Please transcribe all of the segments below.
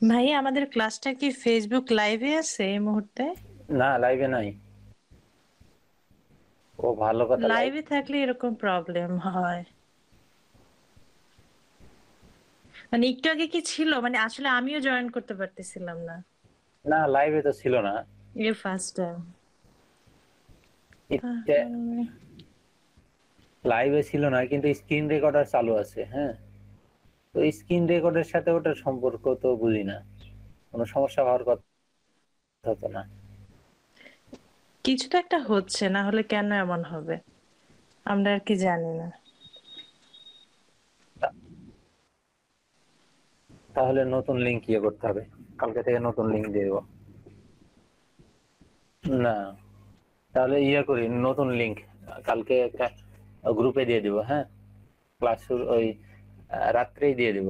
ভাই আমাদের ক্লাসটা কি ফেসবুক লাইভে আছে এই মুহূর্তে? না, লাইভে নাই। ও ভালো কথা, লাইভ। লাইভে থাকলে এরকম প্রবলেম হয়। মানে একটু আগে কি ছিল, মানে আসলে আমিও জয়েন করতে পারতেছিলাম না। না, লাইভে তো ছিল না। এই ফার্স্ট টাইম। এটা লাইভে ছিল না, কিন্তু স্ক্রিন রেকর্ডার চালু আছে। হ্যাঁ, তো স্ক্রিন রেকর্ডের সাথে ওটার সম্পর্ক তো বুঝি না। কোনো সমস্যা হওয়ার কথা তো না। কিছু তো একটা হচ্ছে, না হলে কেন এমন হবে আমরা আর কি জানি না। তা- তাহলে নতুন লিঙ্ক ইয়ে করতে হবে। কালকে থেকে নতুন লিঙ্ক দিয়ে দেবো। না, তাহলে ইয়ে করি, নতুন লিঙ্ক কালকে একটা গ্রুপে দিয়ে দিব। হ্যাঁ, ক্লাস শুরু ওই রাত্রেই দিয়ে দিব।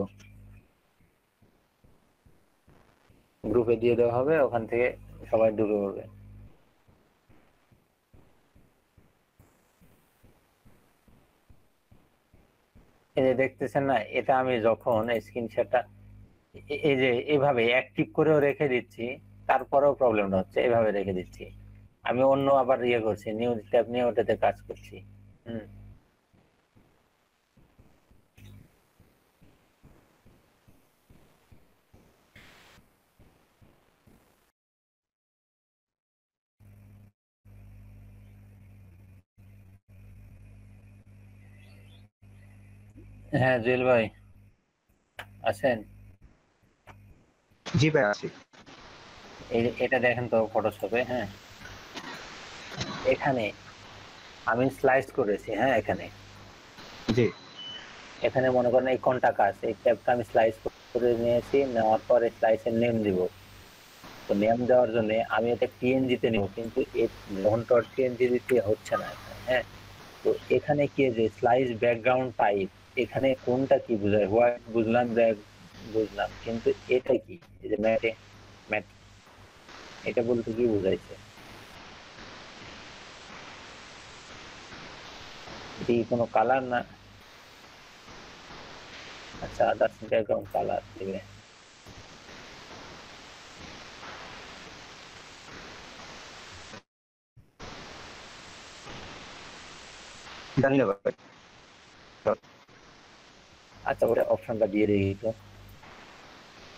গ্রুপে দিয়ে দেওয়া হবে, ওখান থেকে সবাই ঢুকে পড়বে। এই যে দেখতেছেন না, এটা আমি যখন স্ক্রিনশটটা এই যে এভাবে অ্যাক্টিভ করেও রেখে দিচ্ছি, তারপরেও প্রবলেমটা হচ্ছে। এভাবে রেখে দিচ্ছি, আমি অন্য আবার ইয়ে করছি, নিউ ট্যাব নিয়ে ওটাতে কাজ করছি। হুম। হ্যাঁ, জুয়েল ভাই আছেন? জি ভাই আছি। এটা দেখেন তো ফটোশপে। হ্যাঁ, এখানে আমি স্লাইস করেছি। হ্যাঁ, এখানে জি এখানে মনে করেন এই কোনটা কাজ, এই ট্যাবটা আমি স্লাইস করে নিয়েছি। নেওয়ার পরে স্লাইসের নেম দিব। তো নেম দেওয়ার জন্য আমি এটা পিএনজি তে নিব, কিন্তু যখন ডট পিএনজি দিতে হচ্ছে না এখানে। হ্যাঁ, তো এখানে কি যে স্লাইস ব্যাকগ্রাউন্ড টাইপ, এখানে কোনটা কি বোঝায়? হোয়াইট বুঝলাম, ব্ল্যাক বুঝলাম, কিন্তু এটা কি? এই যে ম্যাটে, ম্যাট, এটা বলতে কি বোঝাইছে? এটি কি কোনো কালার না? আচ্ছা, আদার্স ব্যাকগ্রাউন্ড কালার দিবে। জানি না ভাই। আচ্ছা, ওটা অপশনটা দিয়ে দিই তো,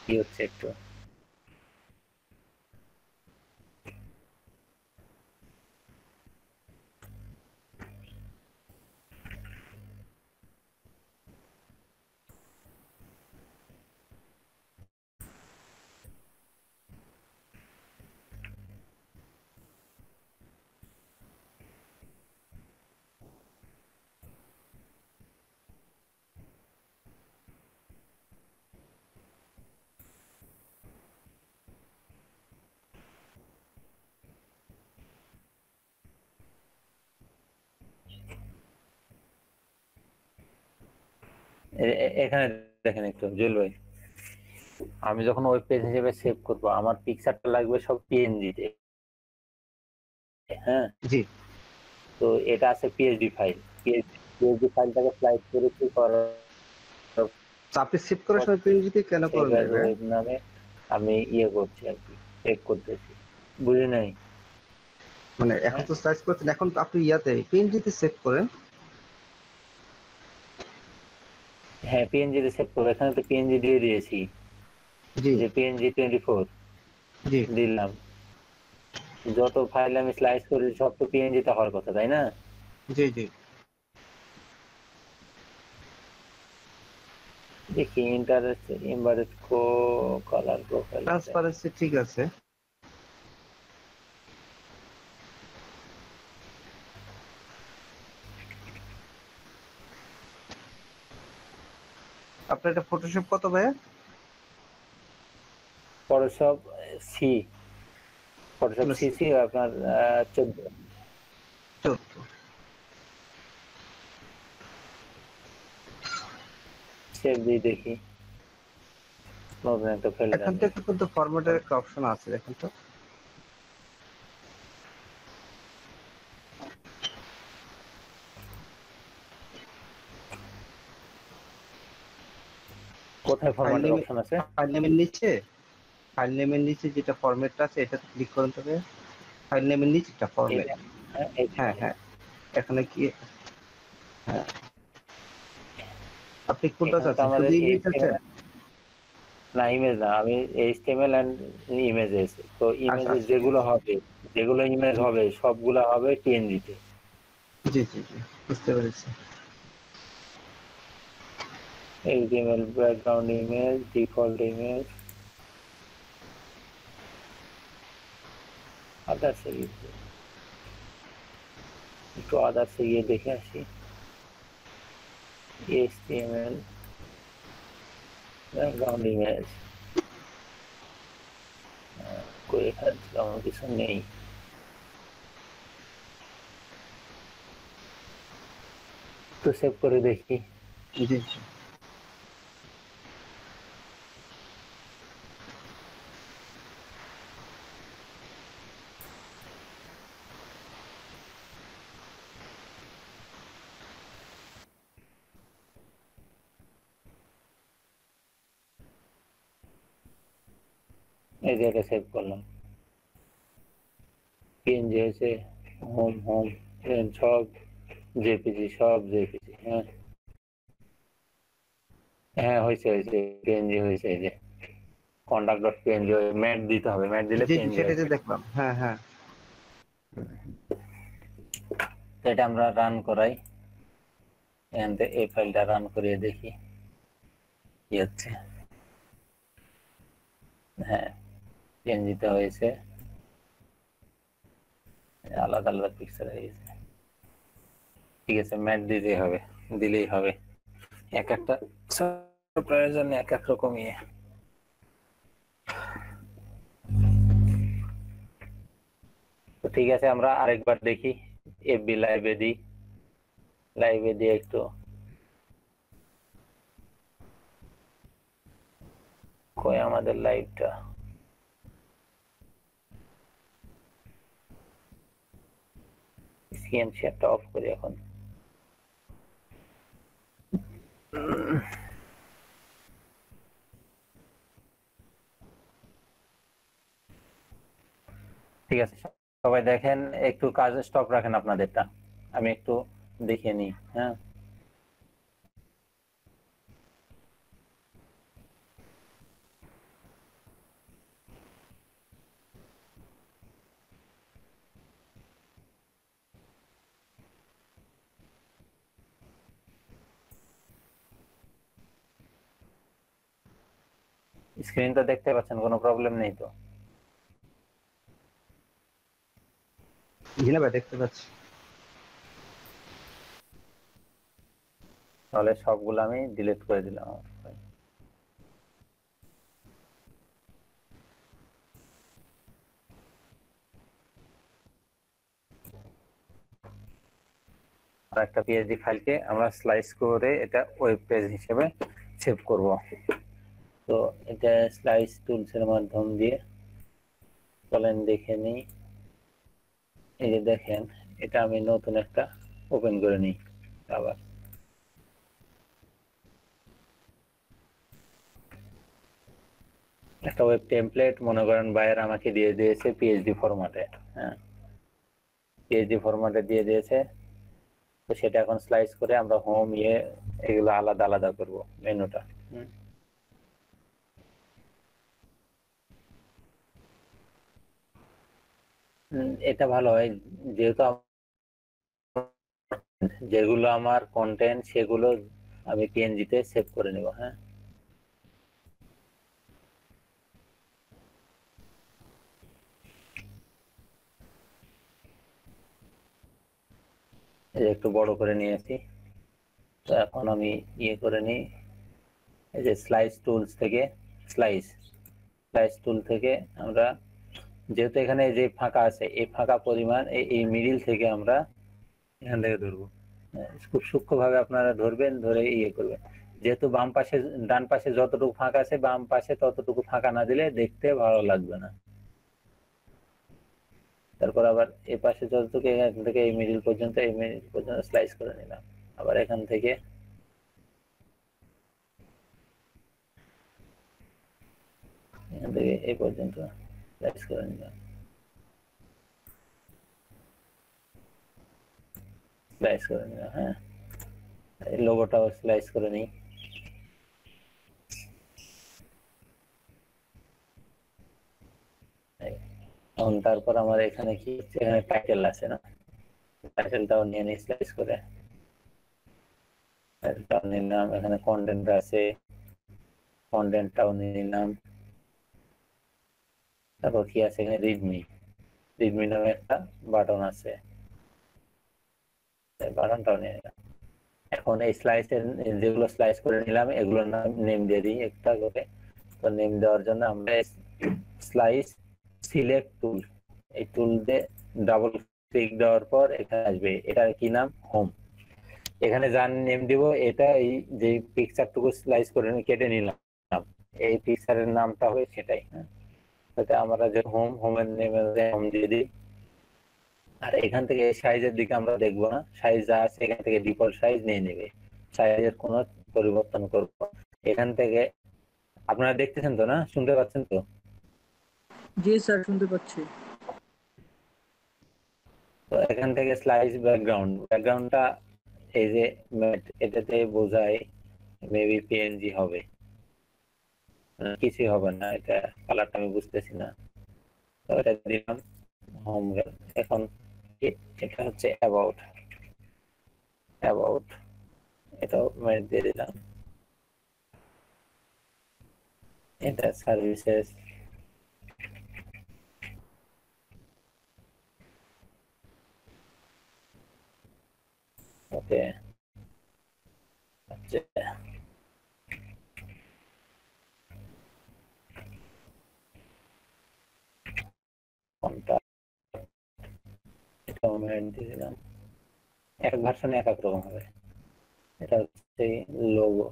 কি হচ্ছে একটু। এখানে দেখেন একটু জুয়েল ভাই, আমি যখন ওয়েব পেজ হিসেবে সেভ করবো, আমার পিকচারটা লাগবে সব পিএনজি তে। হ্যাঁ, জি তো এটা আছে পিএইচডি ফাইল। পিএইচডি ফাইলটাকে স্লাইড করেছি, করার তো আপনি সেভ করার সময় পিএনজিতে কেন সেভ করেন অ্যাজ নাই ভাই? ওয়েব নামে আমি ইয়ে করছি আর কি, সেভ করতেছি। বুঝি নাই? মানে এখন হ্যাঁ, তো সার্চ করছেন, এখন তো আপনি ইয়াতে পিএনজিতে সেভ করেন। হ্যাঁ, পিএনজি তে সেভ করবো। এখানে তো পিএনজি দিয়ে দিয়েছি, জি যে পিএনজি 24 জি দিলাম। যত ফাইল আমি স্লাইস করি সব তো পিএনজি তে হওয়ার কথা, তাই না? জি জি দেখি ইন্টারেস্ট এমবেডেড কালার প্রোফাইল আছে। ট্রান্সপারেন্সি ঠিক আছে। আপনার এটা ফটোশপ কত ভাইয়া? ফটোশপ সি, ফটোশপ মানে সিসি আপনার 14। 14। সেভ দিয়ে দেখি, নতুন একটা ফাইল এখন তো রানি। একটু কিন্তু ফরম্যাটের একটা অপশন আছে, দেখেন তো। কোথায় ফাইল ফরম্যাটের নেম, অপশন আছে? ফাইল নেমের নিচে ফাইল নেমের নিচে যেটা ফরম্যাটটা আছে এটাতে ক্লিক করুন তবে ফাইল নেমের নিচে একটা ফরম্যাট। এটা হ্যাঁ হ্যাঁ, এখানে কি হ্যাঁ আপনি কোনটা এখানে তো চাচ্ছেন, শুধু আমাদের ইমেজ চাচ্ছেন? না ইমেজ না, আমি এইচটিএমএল এন্ড ইমেজেস, তো আচ্ছা ইমেজেস আচ্ছা, যেগুলো ইমেজ হবে সবগুলা হবে পিএনজি তে। জি জি জি, বুঝতে পেরেছি। HTML background image, default image, others একটু আদার্সে গিয়ে দেখে আসি। এইচটিএমএল ব্যাকগ্রাউন্ড ইমেজ এখানে তেমন কিছু নেই। তো সেভ করে দেখি। জি জি, এই যে এটা সেভ করলাম, পিএনজি হয়েছে, হোম হোম সব জেপিজি, সব জেপিজি। হ্যাঁ হ্যাঁ, হয়েছে হয়েছে, পিএনজি হয়েছে। এই যে কন্টাক্ট ডট পিএনজি, ম্যাট দিতে হবে, ম্যাট দিলে জি জি, পিএনজি সেটাই হবে। তো দেখলাম। হ্যাঁ হ্যাঁ, তো এটা আমরা রান করাই, এখান থেকে এই ফাইলটা রান করিয়ে দেখি কি হচ্ছে। হ্যাঁ, পিএনজিতে হয়েছে, আলাদা আলাদা পিকচার হয়ে গেছে। ঠিক আছে, ম্যাট দিতেই হবে, দিলেই হবে। এক একটা প্রয়োজন এক এক রকম ইয়ে। তো ঠিক আছে, আমরা আরেকবার দেখি, এফবি লাইভে দিই, লাইভে দিয়ে একটু কই আমাদের লাইভটা। স্ক্রিন শেয়ারটা অফ করি এখন। ঠিক আছে, সবাই দেখেন, একটু কাজ স্টপ রাখেন আপনাদেরটা, আমি একটু দেখিয়ে নিই। হ্যাঁ, স্ক্রিনটা দেখতে পাচ্ছেন, কোনো প্রবলেম নেই তো? জি না ভাই, দেখতে পাচ্ছি। তাহলে সবগুলো আমি ডিলিট করে দিলাম। আর একটা পিএসডি ফাইলকে আমরা স্লাইস করে এটা ওয়েব পেজ হিসেবে সেভ করব। তো এটা স্লাইস টুলসের মাধ্যম দিয়ে চলেন দেখে নিই। এই যে দেখেন, এটা আমি নতুন একটা ওপেন করে নিই। আবার একটা ওয়েব টেমপ্লেট মনে করেন বায়ার আমাকে দিয়ে দিয়েছে পিএইচডি ফরম্যাটে। হ্যাঁ, পিএইচডি ফরম্যাটে দিয়ে দিয়েছে, তো সেটা এখন স্লাইস করে আমরা হোম ইয়ে এগুলো আলাদা আলাদা করব মেনুটা। এটা ভালো হয়, যেহেতু যেগুলো আমার কন্টেন্ট সেগুলো আমি পিএনজি তে সেভ করে নেব। হ্যাঁ, এই একটু বড় করে নিয়েছি। তো এখন আমি ইয়ে করে নিই, এই যে স্লাইস টুলস থেকে স্লাইস স্লাইস টুল থেকে আমরা, যেহেতু এখানে যে ফাঁকা আছে এই ফাঁকা পরিমাণ এই মিডিল থেকে আমরা এখান থেকে ধরবো। খুব সূক্ষ্মভাবে আপনারা ধরবেন, ধরে ইয়ে করবেন। যেহেতু বাম পাশে ডান পাশে যতটুকু ফাঁকা আছে বাম পাশে ততটুকু ফাঁকা না দিলে দেখতে ভালো লাগবে না। তারপর আবার এই পাশে যতটুকু, এখান থেকে এই মিডিল পর্যন্ত স্লাইস করে নিলাম। আবার এখান থেকে এখান থেকে এই পর্যন্ত স্লাইস করে নিলাম, স্লাইস করে নিলাম। হ্যাঁ, এই লোগোটাও স্লাইস করে নিই। এখন তারপর আমার এখানে কি হচ্ছে, এখানে টাইটেল আছে না, টাইটেলটাও নিয়ে নিই স্লাইস করে। টাইটেলটাও নিলাম, এখানে কন্টেন্ট আছে, কন্টেন্টটাও নিয়ে নিলাম। তারপর কি আছে এখানে, রিডমি, রিডমি নামে একটা বাটন আছে, বাটনটাও নিয়ে নিলাম। এখন এই স্লাইসের যেগুলো স্লাইস করে নিলাম এগুলোর নাম নেম দিয়ে দিই একটা করে। তো নেম দেওয়ার জন্য আমরা স্লাইস সিলেক্ট টুল, এই টুল দিয়ে ডাবল ক্লিক দেওয়ার পর এখানে আসবে, এটার কি নাম, হোম। এখানে যার নেম দিব, এটা এই যে পিকচারটুকু স্লাইস করে কেটে নিলাম, এই পিকচারের নামটা হবে সেটাই। হ্যাঁ, তাতে আমরা যে হোম, হোমের নেমে হোম দিয়ে দিই। আর এখান থেকে এই সাইজের দিকে আমরা দেখবো না, সাইজ যা আছে এখান থেকে ডিফল্ট সাইজ নিয়ে নেবে, সাইজের কোনো পরিবর্তন করবো। এখান থেকে আপনারা দেখতেছেন তো, না শুনতে পাচ্ছেন তো? জি স্যার, শুনতে পাচ্ছি। তো এখান থেকে স্লাইস ব্যাকগ্রাউন্ড, ব্যাকগ্রাউন্ডটা এই যে এটাতে বোঝায় মেবি পিএনজি হবে, কিছুই হবে না, এটা কালারটা আমি বুঝতেছি না। তো এটা দিলাম হোম। এখন এটা হচ্ছে অ্যাবাউট, অ্যাবাউট এটাও দিয়ে দিলাম। এটা সার্ভিসেস, ওকে। আচ্ছা, কোনটা, এটা দিয়ে দিলাম। এক ভার্সনে এক এক রকম হবে। এটা হচ্ছে লোগো,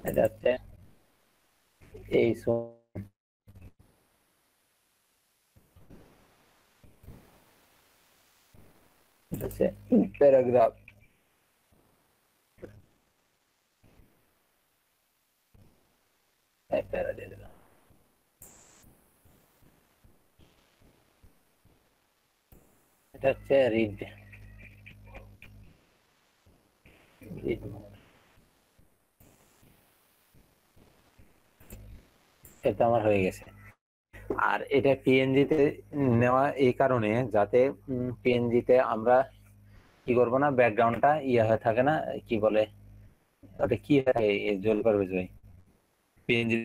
এটা হচ্ছে এই হচ্ছে প্যারাগ্রাফ, প্যারা দিয়ে দিলাম। এটা হচ্ছে রিড, রিড মোড। এটা আমার হয়ে গেছে। আর এটা পিএনজি তে নেওয়া এই কারণে, যাতে পিএনজি তে আমরা কি করবো না, ব্যাকগ্রাউন্ডটা ইয়ে হয়ে থাকে না, কি বলে ওটা, কি হয় জল করবে জয় পিএনজি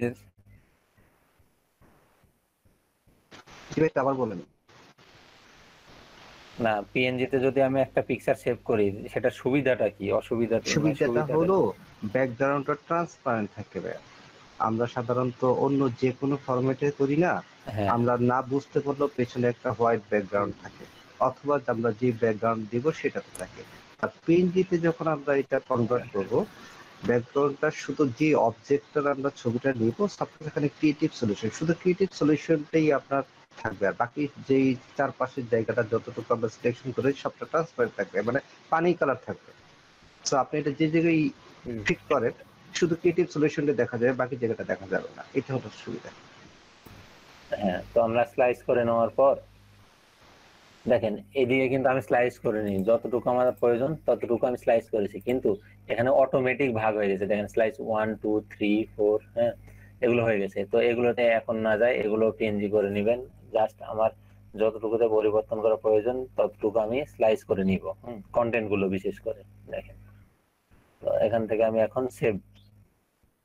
জি ভাই, আবার বলেন। না, পিএনজি তে যদি আমি একটা পিকচার সেভ করি, সেটার সুবিধাটা কি, অসুবিধাটা সুবিধাটা হলো ব্যাকগ্রাউন্ডটা ট্রান্সপারেন্ট থাকবে। আমরা সাধারণত অন্য যে কোনো ফরম্যাটে করি না, হ্যাঁ, আমরা না বুঝতে পারলেও পেছনে একটা হোয়াইট ব্যাকগ্রাউন্ড থাকে, অথবা আমরা যে ব্যাকগ্রাউন্ড দিব সেটাতে থাকে। আর পিএনজিতে যখন আমরা এটা কনভার্ট করব, ব্যাকগ্রাউন্ডটা শুধু যে অবজেক্টটার আমরা ছবিটা নিব, সাপোজ এখানে ক্রিয়েটিভ সলিউশন, শুধু ক্রিয়েটিভ সলিউশনটাই আপনার থাকবে, আর বাকি যেই চারপাশের জায়গাটা যতটুকু আমরা সিলেকশন করে সবটা ট্রান্সপারেন্ট থাকবে, মানে পানি কালার থাকবে। তো আপনি এটা যে জায়গায় ঠিক করেন, শুধু ক্রিয়েটিভ সলিউশনটা দেখা যাবে, বাকি জায়গাটা দেখা যাবে না, এটা হলো সুবিধা। হ্যাঁ। তো আমরা স্লাইস করে নেওয়ার পর দেখেন, এদিকে কিন্তু আমি স্লাইস করে নিই, যতটুকু আমার প্রয়োজন ততটুকু আমি স্লাইস করেছি, কিন্তু এখানে অটোমেটিক ভাগ হয়ে গেছে। দেখেন স্লাইস 1 2 3 4, হ্যাঁ, এগুলো হয়ে গেছে। তো এগুলোতে এখন না যায়, এগুলো পিএনজি করে নেবেন। জাস্ট আমার যতটুকুতে পরিবর্তন করা প্রয়োজন ততটুকু আমি স্লাইস করে নিব, কন্টেন্ট গুলো বিশেষ করে। দেখেন, তো এখান থেকে আমি এখন সেভ,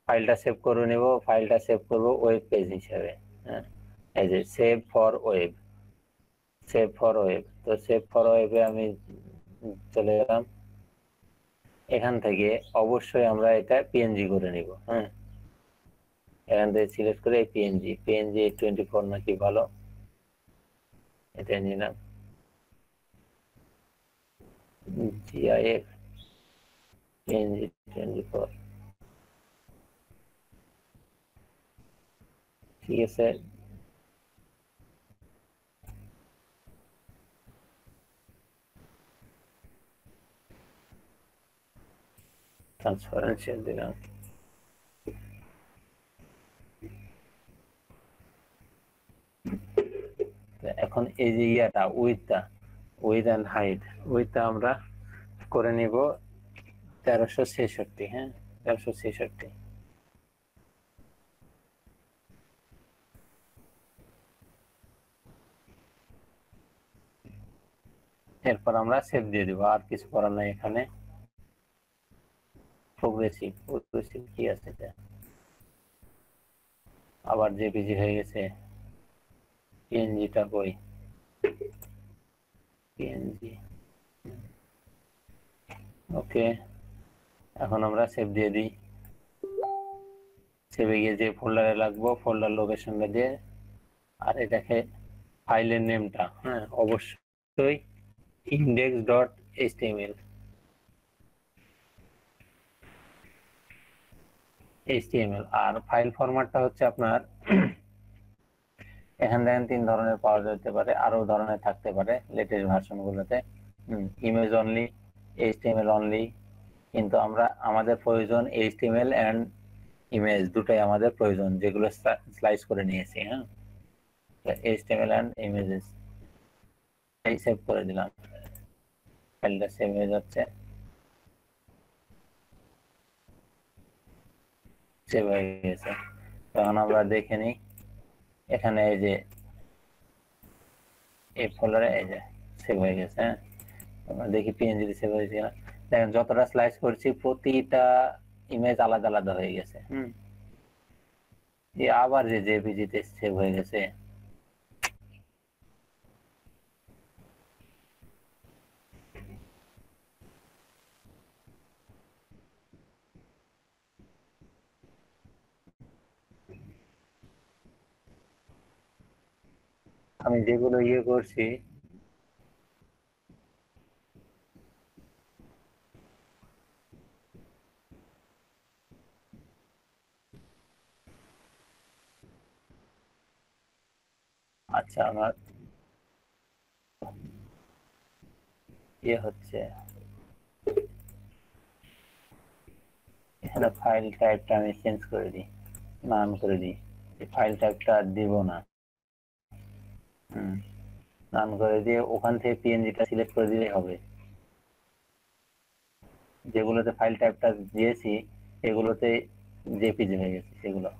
ফাইলটা সেভ করে নিব, ফাইলটা সেভ করব ওয়েব পেজ হিসেবে। হ্যাঁ, এই যে save for web, save for web. তো সেভ ফর ওয়েবে আমি চলে গেলাম। এখান থেকে অবশ্যই আমরা এটা পিএনজি করে নিব। হ্যাঁ, এখান থেকে সিলেক্ট করে পিএনজি, পিএনজি 24 নাকি ভালো, এটা নিলাম। জিআইএফ পিএনজি 24, ঠিক আছে। ট্রান্সপারেন্সিয়াল দিলাম। এখন এই যে ইয়াটা উইথ এন্ড হাইট, উইথটা আমরা করে নিব 1366। হ্যাঁ, 1366। এরপর আমরা সেভ দিয়ে দিব, আর কিছু করার নাই এখানে। প্রোগ্রেসিভ কি আছে এটা? আবার জেপিজি হয়ে গেছে। পিএনজিটা কই? পিএনজি, ওকে। এখন আমরা সেভ দিয়ে দিই। সেভে গিয়ে যে ফোল্ডারে লাগবো ফোল্ডার লোকেশনটা দিয়ে, আর এটাকে ফাইলের নেমটা, হ্যাঁ অবশ্যই index.html আর ফাইল ফরম্যাটটা হচ্ছে আপনার এখানে দেখেন 3 ধরনের পাওয়া যেতে পারে, আরো ধরনের থাকতে পারে লেটেস্ট ভার্সন গুলোতে। ইমেজ অনলি, এইচটিএমএল অনলি, কিন্তু আমাদের প্রয়োজন এইচটিএমএল এন্ড ইমেজ দুটাই আমাদের প্রয়োজন, যেগুলো স্লাইস করে নিয়েছি। হ্যাঁ, এইচটিএমএল এন্ড ইমেজেস এই সেভ করে দিলাম, ফাইলটা সেভ হয়ে যাচ্ছে। সেভ হয়ে গেছে। তখন আমরা দেখে নিই এখানে এই যে এই ফোল্ডারে এই যে সেভ হয়ে গেছে। হ্যাঁ, আমরা দেখি পিএনজি সেভ হয়েছে কিনা। দেখেন যতটা স্লাইস করছি প্রতিটা ইমেজ আলাদা আলাদা হয়ে গেছে। আবার যে জেপিজি তে সেভ হয়ে গেছে। আমি যেগুলো করছি আচ্ছা, আমার হচ্ছে এখানে ফাইল টাইপটা আমি চেঞ্জ করে দিই, নাম করে দিই। ফাইল টাইপটা দিব না, নাম করে দিয়ে ওখান থেকে পিএনজিটা সিলেক্ট করে দিলেই হবে। যেগুলোতে ফাইল টাইপটা দিয়েছি এগুলোতে জেপিজি হয়ে গেছে সেগুলো।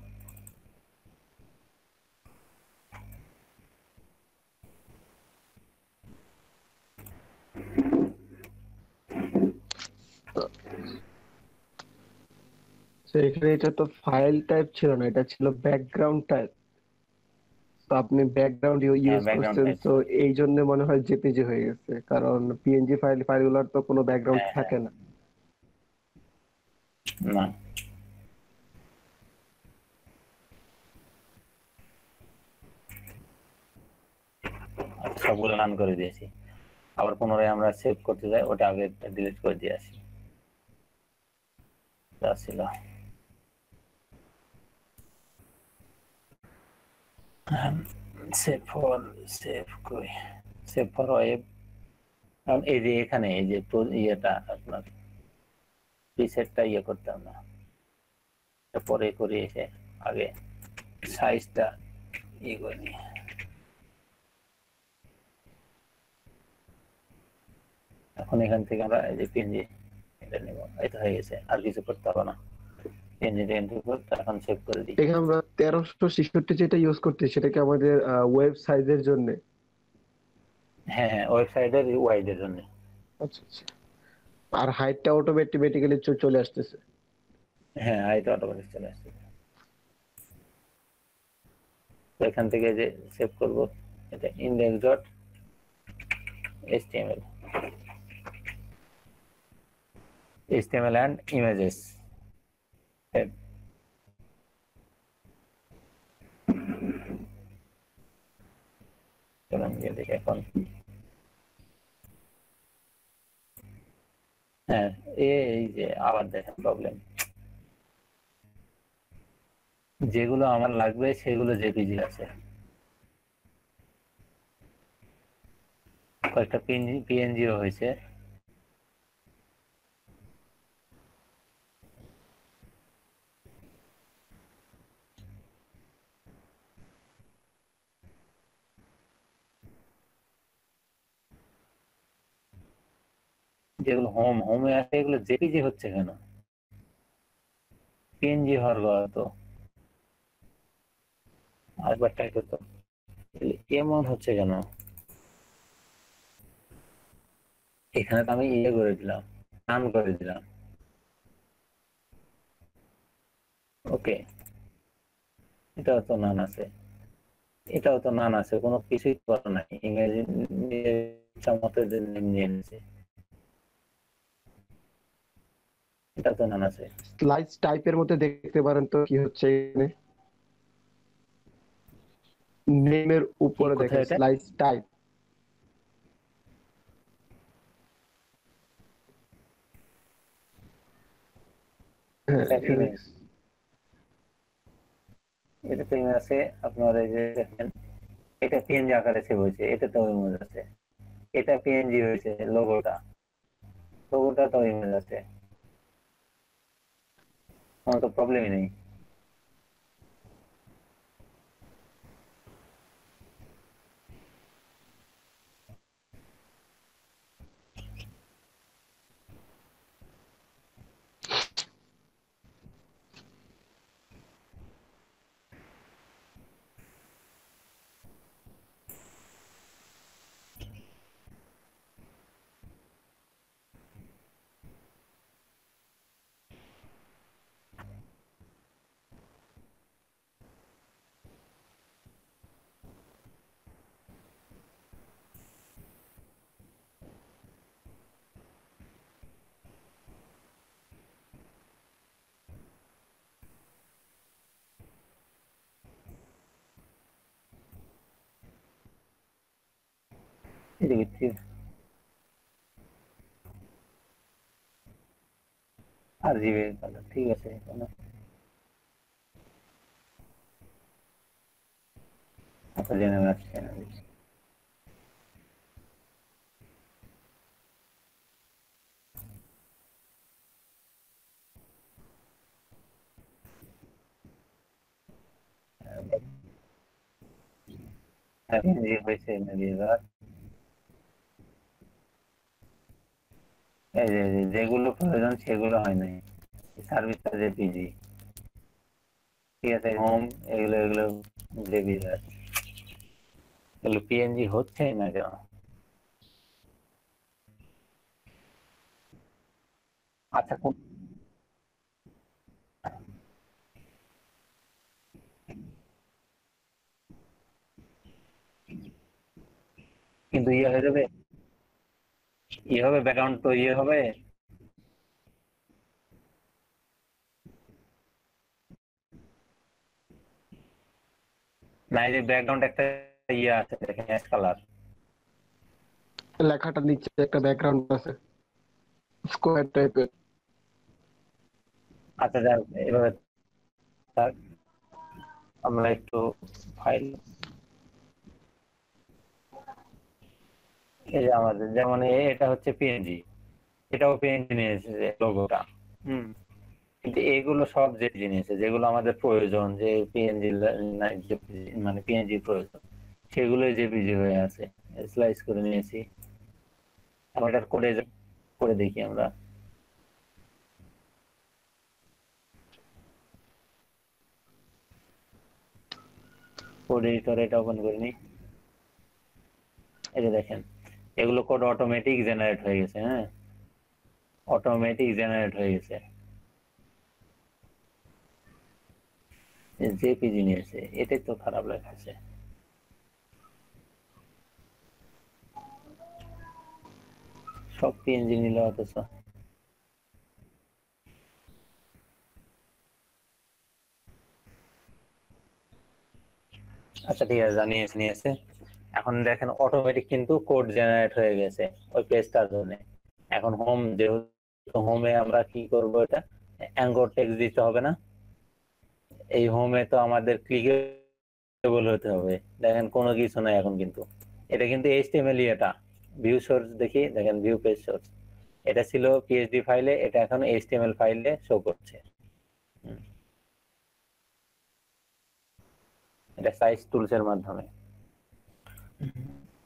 তো এখানে এটা তো ফাইল টাইপ ছিল না, এটা ছিল ব্যাকগ্রাউন্ড টাইপ। তো আপনি ব্যাকগ্রাউন্ড হ্যাঁ, ইউজ ব্যাকগ্রাউন্ড করছেন, টাইপ। তো এই জন্য মনে হয় জেপিজি হয়ে গেছে, কারণ পিএনজি ফাইলগুলোর তো কোনো ব্যাকগ্রাউন্ড হ্যাঁ, হ্যাঁ, থাকে না। না, সবগুলো রান করে দিয়েছি। আবার পুনরায় আমরা সেভ করতে যাই, ওটা আগে ডিলিট করে দিয়ে আসি। যা ছিল সেভ ফর ওয়েব। এই যে এখানে এই যে ইয়েটা আপনার প্রিসেটটা করতাম না, পরে করে এসে আগে সাইজটা করে নিই। এখন এখান থেকে আমরা এই যে পিএনজি এটা নেব, এটা হয়ে গেছে, আর কিছু করতে হবে না। পিএনজিটা এন্ট্রি করতে এখন সেভ করে দিই। এখানে আমরা 1366 যেটা ইউজ করতে, সেটা কি আমাদের ওয়েব সাইজের জন্য? হ্যাঁ, হ্যাঁ, ওয়েবসাইটের ওয়াইডের জন্য। আচ্ছা আচ্ছা। আর হাইটটা অটোমেটিক্যালি চলে আসতেছে। হ্যাঁ, এটা অটোমেটিক চলে আসছে। তো এখান থেকে যে সেভ করব, এটা index.html and images। চলুন গিয়ে দেখি এখন। হ্যাঁ, এই যে আবার দেখেন প্রবলেম, যেগুলো আমার লাগবে সেগুলো জেপিজি আছে, কয়েকটা পিএনজিও হয়েছে। যেগুলো হোমে আছে এগুলো জেপিজি হচ্ছে কেন? পিএনজি হওয়ার কথা তো। আরেকবার ট্রাই করতো, এমন হচ্ছে কেন? এখানে তো আমি ইয়ে করে দিলাম, রান করে দিলাম। ওকে, এটাও তো নান আছে, এটাও তো নান আছে, কোনো কিছুই করা নাই, ইংরেজি নিজের ইচ্ছা মতো নিয়ে নিয়েছে, এটা তো নান আছে। স্লাইস টাইপের মধ্যে দেখতে পারেন তো কি হচ্ছে এখানে। নেমের কি উপরে দেখেন কোথায় এটা? Slice type. হ্যাঁ, এটা এখানে ইমেজ, এটা তো ইমেজ আছে আপনার, এই যে দেখেন এটা পিএনজি আকারে সেভ হয়েছে, এটা তো ইমেজ আছে, এটা পিএনজি হয়েছে, লোগোটা তো ইমেজ আছে, কোনো তো প্রবলেমই নেই। এদিকে আর জিবি কালার ঠিক আছে, কোনো আচ্ছা জেনে আসছে না। পিএনজি হয়েছে নাকি এবার? এই যে যেগুলো প্রয়োজন সেগুলো হয় নাই, সার্ভিস জেপিজি, ঠিক আছে, হোম এগুলো এগুলো জেপিজি আছে, এগুলো পিএনজি হচ্ছে না কেন? আচ্ছা কিন্তু ইয়ে হয়ে যাবে, ইয়ে হবে, ব্যাকগ্রাউন্ড তো ইয়ে হবে না, এই যে ব্যাকগ্রাউন্ড একটা ইয়ে আছে দেখেন, অ্যাশ কালার। লেখাটা নিচে একটা ব্যাকগ্রাউন্ড আছে স্কোয়ার টাইপের। আচ্ছা যাক, এভাবে থাক। আমরা একটু ফাইল, এই যে আমাদের যেমন এটা হচ্ছে পিএনজি, এটাও পিএনজি নিয়ে এসেছে লোগোটা। হুম, কিন্তু এগুলো সব যে জিনিস যেগুলো আমাদের প্রয়োজন, যে পিএনজি মানে পিএনজি প্রয়োজন, সেগুলো জেপিজি হয়ে আছে, স্লাইস করে নিয়েছি। এখন এটা করে করে দেখি আমরা, কোড এডিটর এটা ওপেন করে নিই। এই যে দেখেন, এগুলো কোড অটোমেটিক জেনারেট হয়ে গেছে। হ্যাঁ, অটোমেটিক জেনারেট হয়ে গেছে, জেপিজি নিয়েছে, এটাই তো খারাপ লাগছে। সব পিএনজি নিল অথচ। আচ্ছা ঠিক আছে, জানিয়েছে নিয়েছে। এখন দেখেন অটোমেটিক কিন্তু কোড জেনারেট হয়ে গেছে ওই পেজটার জন্য। এখন হোম, যেহেতু হোমে আমরা কি করব, এটা অ্যাঙ্কর টেক্সট দিতে হবে না, এই হোমে তো আমাদের ক্লিকেবল হতে হবে। দেখেন কোনো কিছু নাই এখন, কিন্তু এটা কিন্তু এইচটিএমএল, এটা ভিউ সোর্স দেখি, দেখেন ভিউ পেজ সোর্স, এটা ছিল পিএইচডি ফাইলে, এটা এখন এইচটিএমএল ফাইলে শো করছে। এটা সাইজ টুলস এর মাধ্যমে।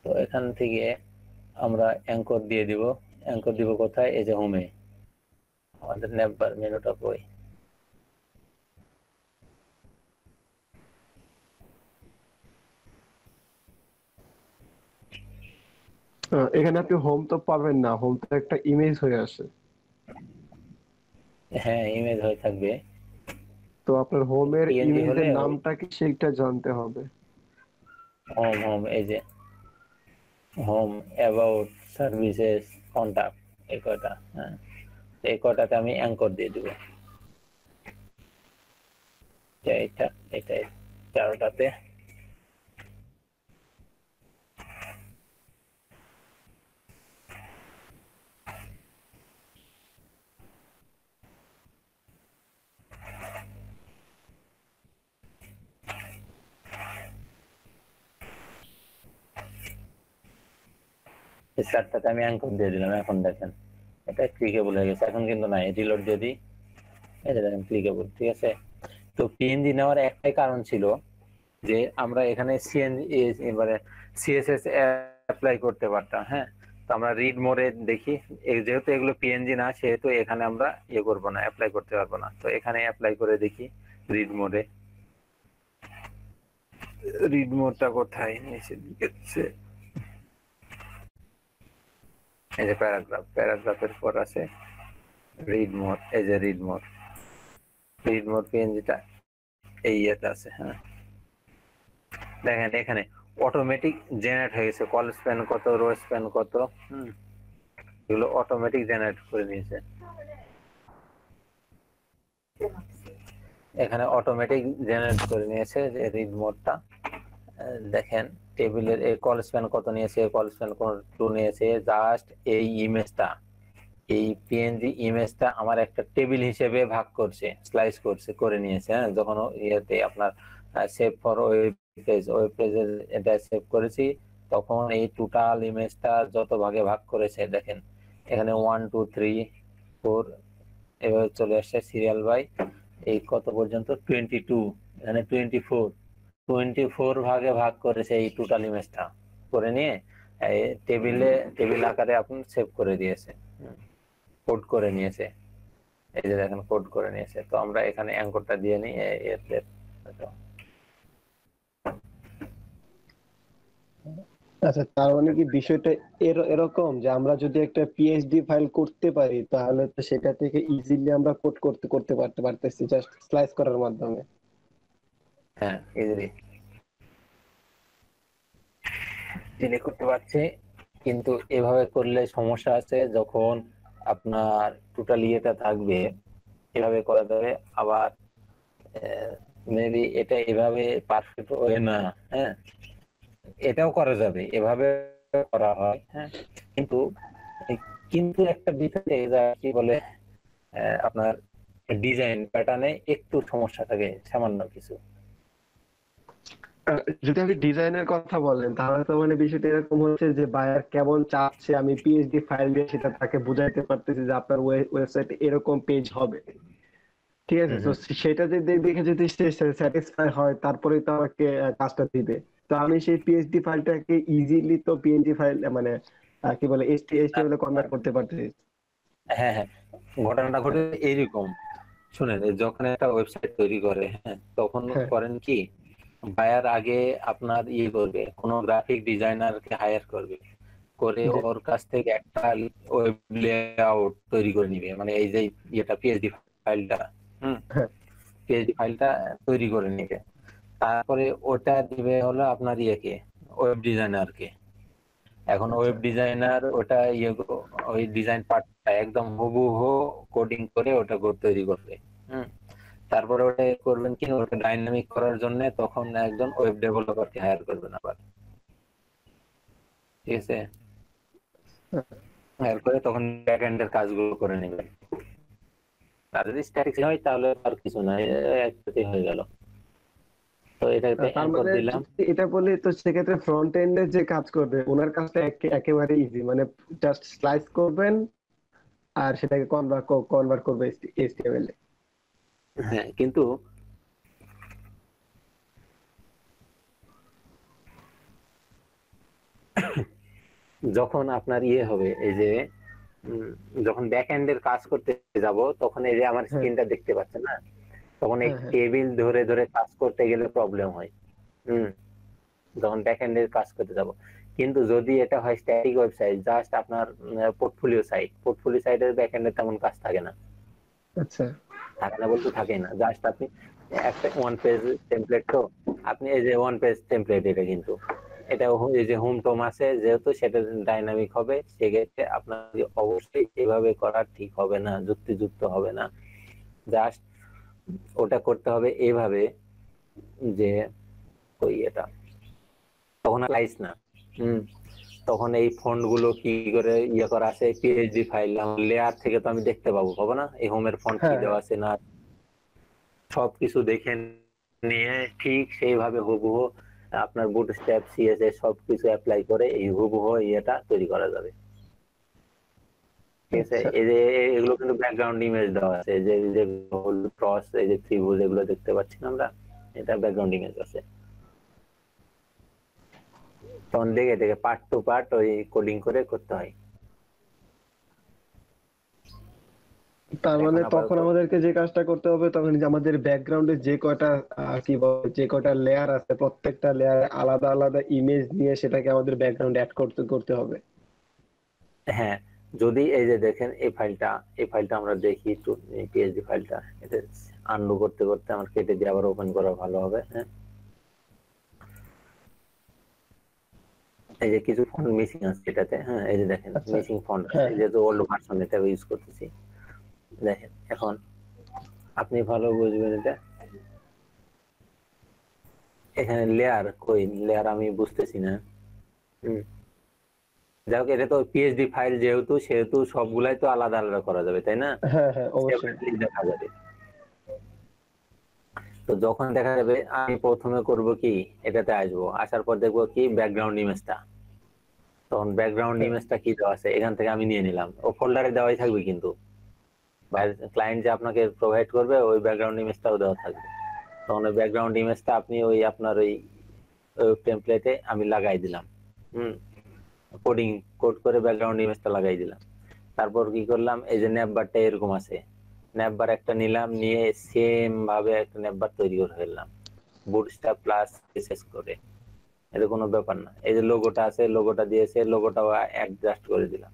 তো এখান থেকে আমরা অ্যাঙ্কর দিয়ে দিব, অ্যাঙ্কর দিব কোথায়? এই যে হোমে, আমাদের নেভার মেনুটা কই? এখানে আপনি হোম তো পাবেন না, হোম তো একটা ইমেজ হয়ে আসে। হ্যাঁ, ইমেজ হয়ে থাকবে। তো আপনার হোমের পিএনজি হলে ইমেজের নামটা কি সেইটা জানতে হবে। হোম হোম, এই যে হোম, অ্যাবাউট, সার্ভিসেস, কন্টাক্ট, এই কয়টা। হ্যাঁ, এই কয়টাতে আমি অ্যাঙ্কর দিয়ে দিব। এইটা এটা 4টাতে। এই 4টাতে আমি অ্যাঙ্কর দিয়ে দিলাম। এখন দেখেন এটা ক্লিকেবল হয়ে গেছে। এখন কিন্তু নাই, রিলোড দিয়ে দিই, এই যে দেখেন ক্লিকেবল। ঠিক আছে, তো পিএনজি নেওয়ার একটাই কারণ ছিল যে আমরা এখানে সিএনজি এবারে সিএসএস অ্যাপ্লাই করতে পারতাম। হ্যাঁ, তো আমরা রিড মোডে দেখি, যেহেতু এগুলো পিএনজি না সেহেতু এখানে আমরা ইয়ে করবো না, অ্যাপ্লাই করতে পারবো না। তো এখানে অ্যাপ্লাই করে দেখি রিড মোডে। রিড মোডটা কোথায়? নিচের দিকে হচ্ছে এই যে প্যারাগ্রাফ, প্যারাগ্রাফের পর আছে রিড মোড। এই যে রিড মোড, রিড মোড পিএনজিটা এই ইয়েতে আছে। হ্যাঁ, দেখেন এখানে অটোমেটিক জেনারেট হয়ে গেছে, কল স্প্যান কত, রো স্প্যান কত, এগুলো অটোমেটিক জেনারেট করে নিয়েছে। এখানে অটোমেটিক জেনারেট করে নিয়েছে যে রিড মোডটা। দেখেন টেবিলের এই কল স্প্যান কত নিয়েছে, কল স্প্যান কত নিয়েছে, জাস্ট এই ইমেজটা, এই পিএনজি ইমেজটা আমার একটা টেবিল হিসেবে ভাগ করছে, স্লাইস করছে, করে নিয়েছে। হ্যাঁ, যখন ইয়েতে আপনার save for web page, web পেজে এটা সেভ করেছি, তখন এই টোটাল ইমেজটা যত ভাগে ভাগ করেছে দেখেন এখানে 1 2 3 4 এভাবে চলে আসছে সিরিয়াল বাই এই কত পর্যন্ত 22, এখানে 24 ভাগে ভাগ করেছে এই টোটাল ইমেজটা, করে নিয়ে টেবিল আকারে আপনি সেভ করে দিয়েছে, কোড করে নিয়েছে। এই যে দেখেন কোড করে নিয়েছে। তো আমরা এখানে অ্যাঙ্করটা দিয়ে নিই আচ্ছা, তার মানে কি বিষয়টা এরকম যে আমরা যদি একটা পিএইচডি ফাইল করতে পারি তাহলে তো সেটা থেকে ইজিলি আমরা কোড করতে করতে পারতেছি জাস্ট স্লাইস করার মাধ্যমে। হ্যাঁ, ইজিলি ডিলে করতে পারছি। কিন্তু এভাবে করলে সমস্যা আছে, যখন আপনার টোটাল ইয়েটা থাকবে এভাবে করা যাবে। আবার মেবি এটা এভাবে পারফেক্ট হয় না। হ্যাঁ, এটাও করা যাবে, এভাবে করা হয়। হ্যাঁ, কিন্তু কিন্তু একটা বিষয় যা কি বলে আপনার ডিজাইন প্যাটার্নে একটু সমস্যা থাকে, সামান্য কিছু। যদি আপনি ডিজাইনের কথা বলেন তাহলে তো মানে বিষয়টা এরকম হচ্ছে যে বায়ার কেমন চাচ্ছে আমি পিএইচডি ফাইল দিয়ে সেটা তাকে বোঝাইতে পারতেছি যে আপনার ওয়েবসাইটে এরকম পেজ হবে। ঠিক আছে, তো সেটা যদি দেখে যদি সে স্যাটিসফাই হয় তারপরেই তো আমাকে কাজটা দিবে। তো আমি সেই পিএইচডি ফাইলটাকে ইজিলি তো পিএনজি ফাইল মানে কি বলে এইচটিএমএল এ কনভার্ট করতে পারতেছি। হ্যাঁ হ্যাঁ, ঘটনাটা ঘটে এইরকম। শুনেন, যখন একটা ওয়েবসাইট তৈরি করে, হ্যাঁ, তখন হ্যাঁ, করেন কি, বায়ার আগে আপনার ইয়ে করবে, কোনো গ্রাফিক ডিজাইনারকে হায়ার করবে, করে জি, ওর কাছ থেকে একটা ওয়েব লেআউট তৈরি করে নিবে, মানে এই যে ইয়েটা পিএইচডি ফাইলটা, হ্যাঁ, পিএইচডি ফাইলটা তৈরি করে নিবে। তারপরে ওটা দিবে হলো আপনার ইয়েকে, ওয়েব ডিজাইনারকে। এখন আচ্ছা, ওয়েব ডিজাইনার ওটা ওই ডিজাইন পার্টটা একদম হুবহু কোডিং করে ওটা তৈরি করবে। হুম, তারপরে ওটা করবেন কি, ওটা ডাইনামিক করার জন্য তখন একজন ওয়েব ডেভেলপারকে হায়ার করবেন আবার। ঠিক আছে, হায়ার করে তখন ব্যাক এন্ডের কাজগুলো করে নেবেন। আর যদি স্ট্যাটিক হয় তাহলে আর কিছু নাই, একসাথে হয়ে গেল। তো এটাতে তার অ্যাঙ্কর মানে দিলাম। যদি এটা বলি তো সেক্ষেত্রে ফ্রন্ট এন্ডে যে কাজ করবে ওনার কাজটা একেবারে ইজি, মানে জাস্ট স্লাইস করবেন আর সেটাকে কনভার্ট করবে এইচটিএমএল এ। হ্যাঁ, কিন্তু যখন আপনার ইয়ে হবে, এই যে উম, যখন ব্যাক এন্ডের কাজ করতে যাব তখন এই যে আমার হ্যাঁ স্ক্রিনটা দেখতে পাচ্ছেন না, তখন এই হ্যাঁ হ্যাঁ টেবিল ধরে ধরে কাজ করতে গেলে প্রবলেম হয়। হুম যখন ব্যাক এন্ডের কাজ করতে যাব। কিন্তু যদি এটা হয় স্ট্যাটিক ওয়েবসাইট, জাস্ট আপনার পোর্টফোলিও সাইটের ব্যাক এন্ডে তেমন কাজ থাকে না। আচ্ছা থাকে না বলতে থাকেই না, জাস্ট আপনি একটা ওয়ান পেজ টেমপ্লেট, তো আপনি এই যে ওয়ান পেজ টেমপ্লেট, এটা কিন্তু এটা এই যে হোম টোম আছে যেহেতু সেটা ডাইনামিক হবে, সেক্ষেত্রে আপনার অবশ্যই এভাবে করা ঠিক হবে না, যুক্তিযুক্ত হবে না। জাস্ট ওটা করতে হবে এইভাবে যে ওই এটা তখন লাইস না। হুম তখন এই ফন্ট গুলো কি করে ইয়ে করা আছে, পিএইচডি ফাইল লেয়ার থেকে তো আমি দেখতে পাবো না এই হোমের ফন্ট কি হ্যাঁ দেওয়া হ্যাঁ আছে না, সবকিছু দেখে নিয়ে ঠিক সেইভাবে হুবহু আপনার বুটস্ট্র্যাপ সিএসএস সবকিছু অ্যাপ্লাই করে এই হুবহু ইয়েটা তৈরি করা যাবে। ঠিক আছে, আচ্ছা এই যে এগুলো কিন্তু ব্যাকগ্রাউন্ড ইমেজ দেওয়া আছে, যে যে ক্রস, এই যে ত্রিভুজ, এগুলো দেখতে পাচ্ছি না আমরা, এটা ব্যাকগ্রাউন্ড ইমেজ আছে। তখন দেখে দেখে পার্ট টু পার্ট ওই কোডিং করে করতে হয়। তার মানে এখন তখন আপাতত আমাদেরকে যে কাজটা করতে হবে তখন যে আমাদের ব্যাকগ্রাউন্ডে যে কয়টা কি বলে যে কয়টা লেয়ার আছে প্রত্যেকটা লেয়ারে আলাদা আলাদা ইমেজ নিয়ে সেটাকে আমাদের ব্যাকগ্রাউন্ডে অ্যাড করতে করতে হবে। হ্যাঁ, যদি এই যে দেখেন এই ফাইলটা আমরা দেখি একটু, পিএইচডি ফাইলটা এটা আনডু করতে করতে আমার কেটে দিয়ে আবার ওপেন করা ভালো হবে। হ্যাঁ, এই যে কিছু ফন্ট মিসিং আছে এটাতে। হ্যাঁ, এই যে দেখেন আচ্ছা মিসিং ফন্ট আছে, হ্যাঁ যেহেতু ওল্ড ভার্সন এটা ইউজ করতেছি। দেখেন এখন আপনি ভালো বুঝবেন এটা, এখানে লেয়ার কই, লেয়ার আমি বুঝতেছি না। হুম যাই হোক, এটা তো পিএইচডি ফাইল যেহেতু, সেহেতু সবগুলাই তো আলাদা আলাদা করা যাবে, তাই না? হ্যাঁ হ্যাঁ অবশ্যই। সেপারেটলি দেখা যাবে। তো যখন দেখা যাবে, আমি প্রথমে করব কি, এটাতে আসবো, আসার পর দেখবো কি ব্যাকগ্রাউন্ড ইমেজটা, তখন ব্যাকগ্রাউন্ড হ্যাঁ ইমেজটা কি দেওয়া আছে এখান থেকে আমি নিয়ে নিলাম, ও ফোল্ডারে দেওয়াই থাকবে, কিন্তু ক্লায়েন্ট যে আপনাকে প্রোভাইড করবে ওই ব্যাকগ্রাউন্ড ইমেজটাও দেওয়া থাকবে। তখন ওই ব্যাকগ্রাউন্ড ইমেজটা আপনি ওই আপনার ওই টেমপ্লেটে আমি লাগাই দিলাম। হুম কোড করে ব্যাকগ্রাউন্ড ইমেজটা লাগাই দিলাম। তারপর কি করলাম, এই যে ন্যাপবারটা এরকম আছে, ন্যাপবার একটা নিলাম, নিয়ে সেম ভাবে একটা ন্যাপবার তৈরি করে ফেললাম বুটস্ট্র্যাপ প্লাস সিএসএস করে। এটা কোনো ব্যাপার না। এই যে লোগোটা আছে, লোগোটা দিয়েছে, লোগোটাও অ্যাডজাস্ট করে দিলাম।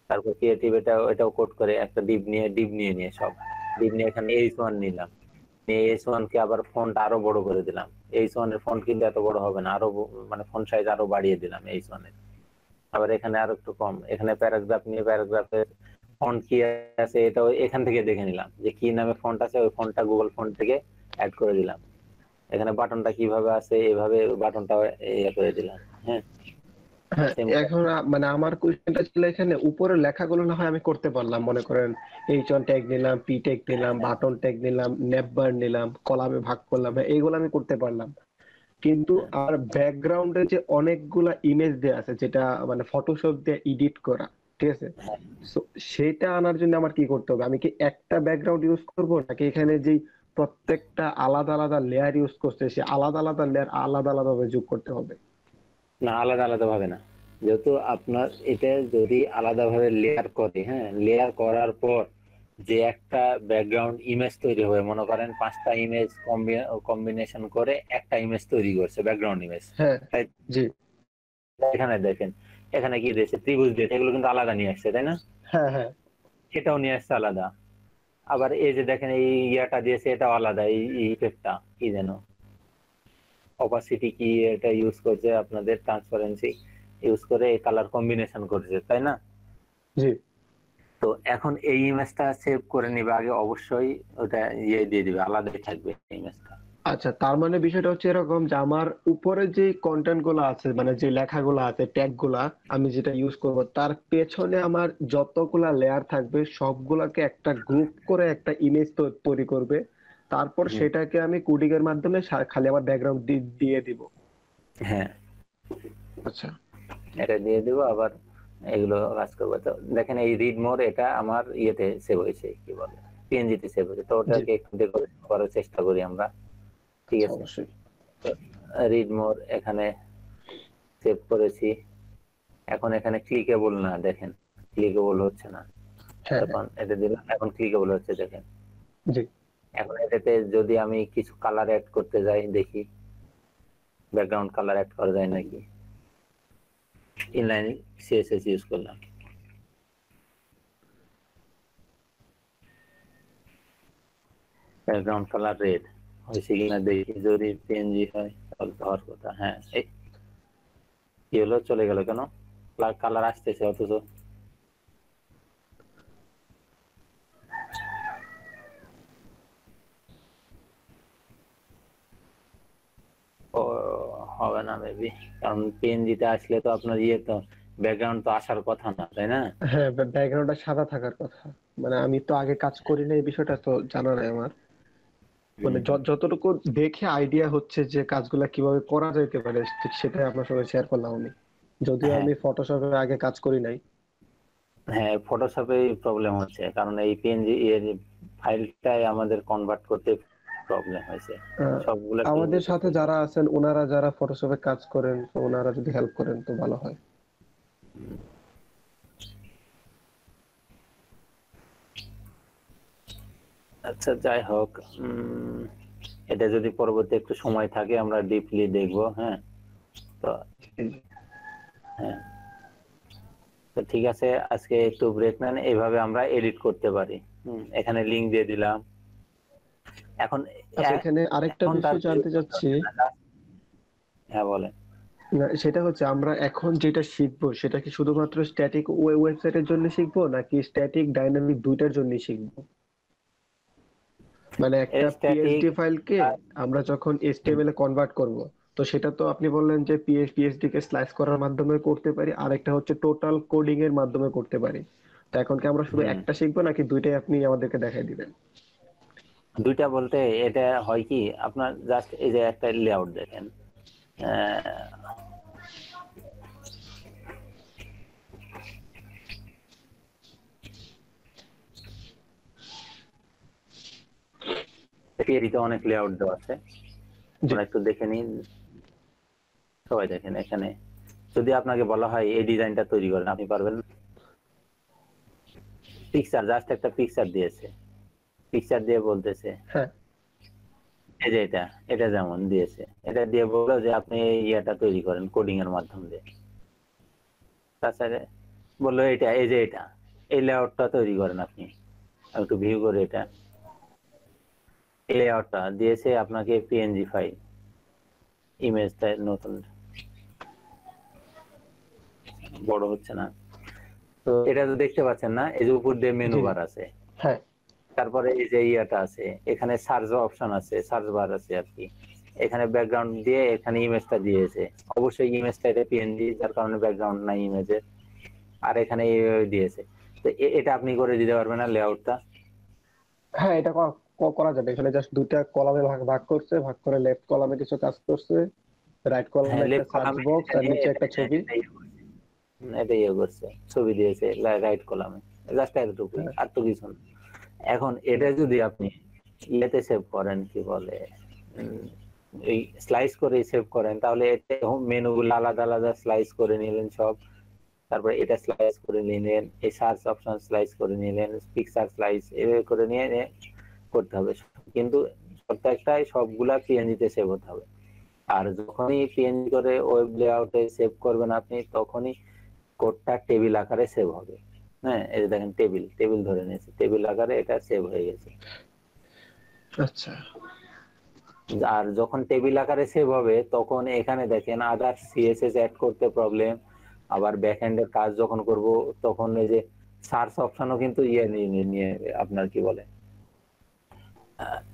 তারপর ক্রিয়েটিভ এটাও কোড করে একটা ডিপ নিয়ে সব ডিপ নিয়ে এখানে H1 নিলাম, নিয়ে H1 কে আবার ফন্ট আরো বড় করে দিলাম। H1 এর ফন্ট কিন্তু এত বড় হবে না, আরো মানে ফন্ট সাইজ আরো বাড়িয়ে দিলাম H1 এর। আবার এখানে আরো একটু কম, এখানে প্যারাগ্রাফ নিয়ে প্যারাগ্রাফের ফন্ট কি আছে এটাও এখান থেকে দেখে নিলাম, যে কি নামে ফন্ট আছে ওই ফন্টটা গুগল ফন্ট থেকে অ্যাড করে দিলাম। এখানে বাটনটা কিভাবে আছে এভাবে বাটনটা ইয়ে করে দিলাম। হ্যাঁ, হ্যাঁ সেম। এখন মানে আমার কোশ্চেনটা ছিল এখানে উপরের লেখাগুলো না হয় আমি করতে পারলাম, মনে করেন এইচ1 ট্যাগ নিলাম, পি ট্যাগ নিলাম, বাটন ট্যাগ নিলাম, নেপবার নিলাম, কলামে ভাগ করলাম, হ্যাঁ এইগুলো আমি করতে পারলাম। কিন্তু আর ব্যাকগ্রাউন্ডে যে অনেকগুলা ইমেজ দেয়া আছে যেটা মানে ফটোশপ দিয়ে এডিট করা, ঠিক আছে, সো সেটা আনার জন্য আমার কি করতে হবে? আমি কি একটা ব্যাকগ্রাউন্ড ইউজ করব নাকি এখানে যে প্রত্যেকটা আলাদা আলাদা লেয়ার ইউজ করছে সে আলাদা আলাদা লেয়ার আলাদা আলাদা ভাবে যোগ করতে হবে? না, আলাদা আলাদা ভাবে না, যেহেতু আপনার এটা যদি আলাদা ভাবে লেয়ার করে, হ্যাঁ, লেয়ার করার পর যে একটা ব্যাকগ্রাউন্ড ইমেজ তৈরি হবে, মনে করেন 5টা ইমেজ কম্বিনেশন করে একটা ইমেজ তৈরি করছে, ব্যাকগ্রাউন্ড ইমেজ। হ্যাঁ তাই জি এখানে দেখেন, এখানে কি দিয়েছে, ত্রিভুজ দিয়েছে, এগুলো কিন্তু আলাদা নিয়ে আসছে, তাই না? হ্যাঁ হ্যাঁ এটাও নিয়ে আসছে আলাদা। আবার এই যে দেখেন এই ইয়াটা দিয়েছে, এটাও আলাদা, এই ইফেক্টটা কি যেন, অপাসিটি কি এটা ইউজ করছে, আপনাদের ট্রান্সপারেন্সি ইউজ করে এই কালার কম্বিনেশন করছে, তাই না? জি তো এখন এই ইমেজটা সেভ করে নিবে আগে, অবশ্যই ওটা ইয়ে দিয়ে দিবে, আলাদাই থাকবে ইমেজটা। আচ্ছা, তার মানে বিষয়টা হচ্ছে এরকম যে আমার উপরে যে কন্টেন্ট গুলো আছে মানে যে লেখাগুলো আছে ট্যাগ গুলা আমি যেটা ইউজ করব তার পেছনে আমার যতগুলা লেয়ার থাকবে সবগুলাকে একটা গ্রুপ করে একটা ইমেজ তৈরি করবে, তারপর হুম, সেটাকে আমি কোডিং এর মাধ্যমে খালি আমার ব্যাকগ্রাউন্ড দিয়ে দিব। হ্যাঁ, আচ্ছা এটা দিয়ে দিব আবার, এগুলো কাজ করবে। তো দেখেন এই রিড মোর, এটা আমার ইয়েতে সেভ হয়েছে, কি বলে, পিএনজি তে সেভ হয়েছে, তো জি ওটাকে একটু ডেকোরেট করার চেষ্টা করি আমরা। ঠিক আচ্ছা আছে, অবশ্যই। রিড মোর এখানে সেভ করেছি। এখন এখানে ক্লিকেবল না, দেখেন ক্লিকেবল হচ্ছে না। হ্যাঁ এখন এটা দিলাম, এখন ক্লিকেবল হচ্ছে, দেখেন। জি। এখন এটাতে যদি আমি কিছু কালার অ্যাড করতে যাই, দেখি ব্যাকগ্রাউন্ড কালার অ্যাড করা যায় নাকি। ইনলাইন সিএসএস ইউজ করলাম, ব্যাকগ্রাউন্ড কালার রেড হয়েছে কিনা দেখি। যদি পিএনজি হয় তাহলে তো হওয়ার কথা। হ্যাঁ, এই কি হলো, চলে গেল কেন? কালার আসতেছে অথচ ও হবে না মেবি, কারণ পিএনজিতে আসলে তো আপনার তো ব্যাকগ্রাউন্ড তো আসার কথা না, তাই না? হ্যাঁ, ব্যাকগ্রাউন্ডটা সাদা থাকার কথা। মানে আমি তো আগে কাজ করি না, এই বিষয়টা তো জানা নাই আমার। মানে যতটুকু দেখে আইডিয়া হচ্ছে যে কাজগুলা কিভাবে করা যেতে পারে, ঠিক সেটাই আপনার সঙ্গে শেয়ার করলাম আমি। যদিও হ্যাঁ আমি ফটোশপে আগে কাজ করি নাই। হ্যাঁ, ফটোশপে প্রবলেম হচ্ছে, কারণ এই পিএনজি এর ফাইলটাই আমাদের কনভার্ট করতে প্রবলেম হয়েছে আহ, সবগুলা আমাদের পিএনজিতে। সাথে যারা আছেন ওনারা যারা ফটোশপে কাজ করেন, তো ওনারা যদি হেল্প করেন তো ভালো হয়। আচ্ছা, যাই হোক, এটা যদি পরবর্তী একটু সময় থাকে আমরা ডিপলি দেখবো। হ্যাঁ, তো হ্যাঁ, তো ঠিক আছে, আজকে একটু ব্রেক নেন। এইভাবে আমরা এডিট করতে পারি। এখানে লিংক দিয়ে দিলাম। এখন আচ্ছা, এখানে আরেকটা এখন তার বিষয় জানতে চাচ্ছি। হ্যাঁ বলেন। না, সেটা হচ্ছে আমরা এখন যেটা শিখবো সেটা কি শুধুমাত্র স্ট্যাটিক ওয়েবসাইটের জন্য শিখবো নাকি স্ট্যাটিক ডাইনামিক দুইটার জন্য শিখবো? মানে একটা স্ট্যাটিক পিএসডি ফাইলকে আমরা যখন এইচটিএমএল এ কনভার্ট করব, তো সেটা তো আপনি বললেন যে পিএসডি কে স্লাইস করার মাধ্যমে করতে পারি, আর একটা হচ্ছে টোটাল কোডিং এর মাধ্যমে করতে পারি। তো এখন কি আমরা শুধু একটা শিখবো নাকি দুইটাই আপনি আমাদেরকে দেখাই দিবেন? দুইটা বলতে এটা হয় কি, আপনার জাস্ট এই যে একটা লেআউট দেখেন, পিএরিতে অনেক লেআউট দেওয়া আছে, আমরা একটু দেখে নিন। সবাই দেখেন, এখানে যদি আপনাকে বলা হয় এই ডিজাইনটা তৈরি করেন, আপনি পারবেন? পিকচার, জাস্ট একটা পিকচার দিয়েছে, পিকচার দিয়ে বলতেছে হ্যাঁ, এই যে এটা, এটা যেমন দিয়েছে, এটা দিয়ে বললো যে আপনি এই ইয়েটা তৈরি করেন কোডিং এর মাধ্যম দিয়ে। তাছাড়া বললো এটা, এই যে এটা, এই লেআউটটা তৈরি করেন আপনি। আমি একটু ভিউ করে এটা, এই লেআউটটা দিয়েছে আপনাকে পিএনজি ফাইল, ইমেজটা নতুন বড় হচ্ছে না। তো এটা তো দেখতে পাচ্ছেন না, এই যে উপর দিয়ে মেনু বার আছে, হ্যাঁ, তারপরে এই যে ইয়েটা আছে, এখানে সার্চ অপশন আছে, সার্চ বার আছে আর কি। এখানে ব্যাকগ্রাউন্ড দিয়ে এখানে ইমেজটা দিয়েছে, অবশ্যই ইমেজটা এটা পিএনজি, যার কারণে ব্যাকগ্রাউন্ড নাই ইমেজের। আর এখানে এইভাবে দিয়েছে। তো এটা আপনি করে দিতে পারবেন না লেআউটটা? হ্যাঁ, এটা করা যাবে। এখানে জাস্ট দুইটা কলামে ভাগ ভাগ করছে, ভাগ করে লেফট কলামে কিছু কাজ করছে, রাইট কলামে হ্যাঁ, একটা লেফট সার্চ কলামে বক্স আর নিচে একটা ছবি। এটা ইয়ে করছে, ছবি দিয়েছে রাইট কলামে, জাস্ট এতটুকুই, আর তো কিছু না। এখন এটা যদি আপনি ইয়েতে সেভ করেন, কি বলে, এই স্লাইস করে সেভ করেন, তাহলে মেনু গুলো আলাদা আলাদা স্লাইস করে নিলেন সব, তারপরে এটা স্লাইস করে নিলেন, এই সার্চ অপশন স্লাইস করে নিলেন, পিকচার স্লাইস এভাবে করে নিয়ে করতে হবে। কিন্তু প্রত্যেকটাই সবগুলা পিএনজি তে সেভ হতে হবে। আর যখনই পিএনজি করে ওয়েব লেআউটে সেভ করবেন আপনি, তখনই কোডটা টেবিল আকারে সেভ হবে। হ্যাঁ, এই যে দেখেন, টেবিল টেবিল ধরে নিয়েছে, টেবিল আকারে এটা সেভ হয়ে গেছে। আচ্ছা, আর যখন টেবিল আকারে সেভ হবে, তখন এখানে দেখেন আদার সিএসএস অ্যাড করতে প্রবলেম। আবার ব্যাকএন্ডের কাজ যখন করব, তখন এই যে সার্চ অপশনও কিন্তু ইয়ে নিয়ে আপনার কি বলে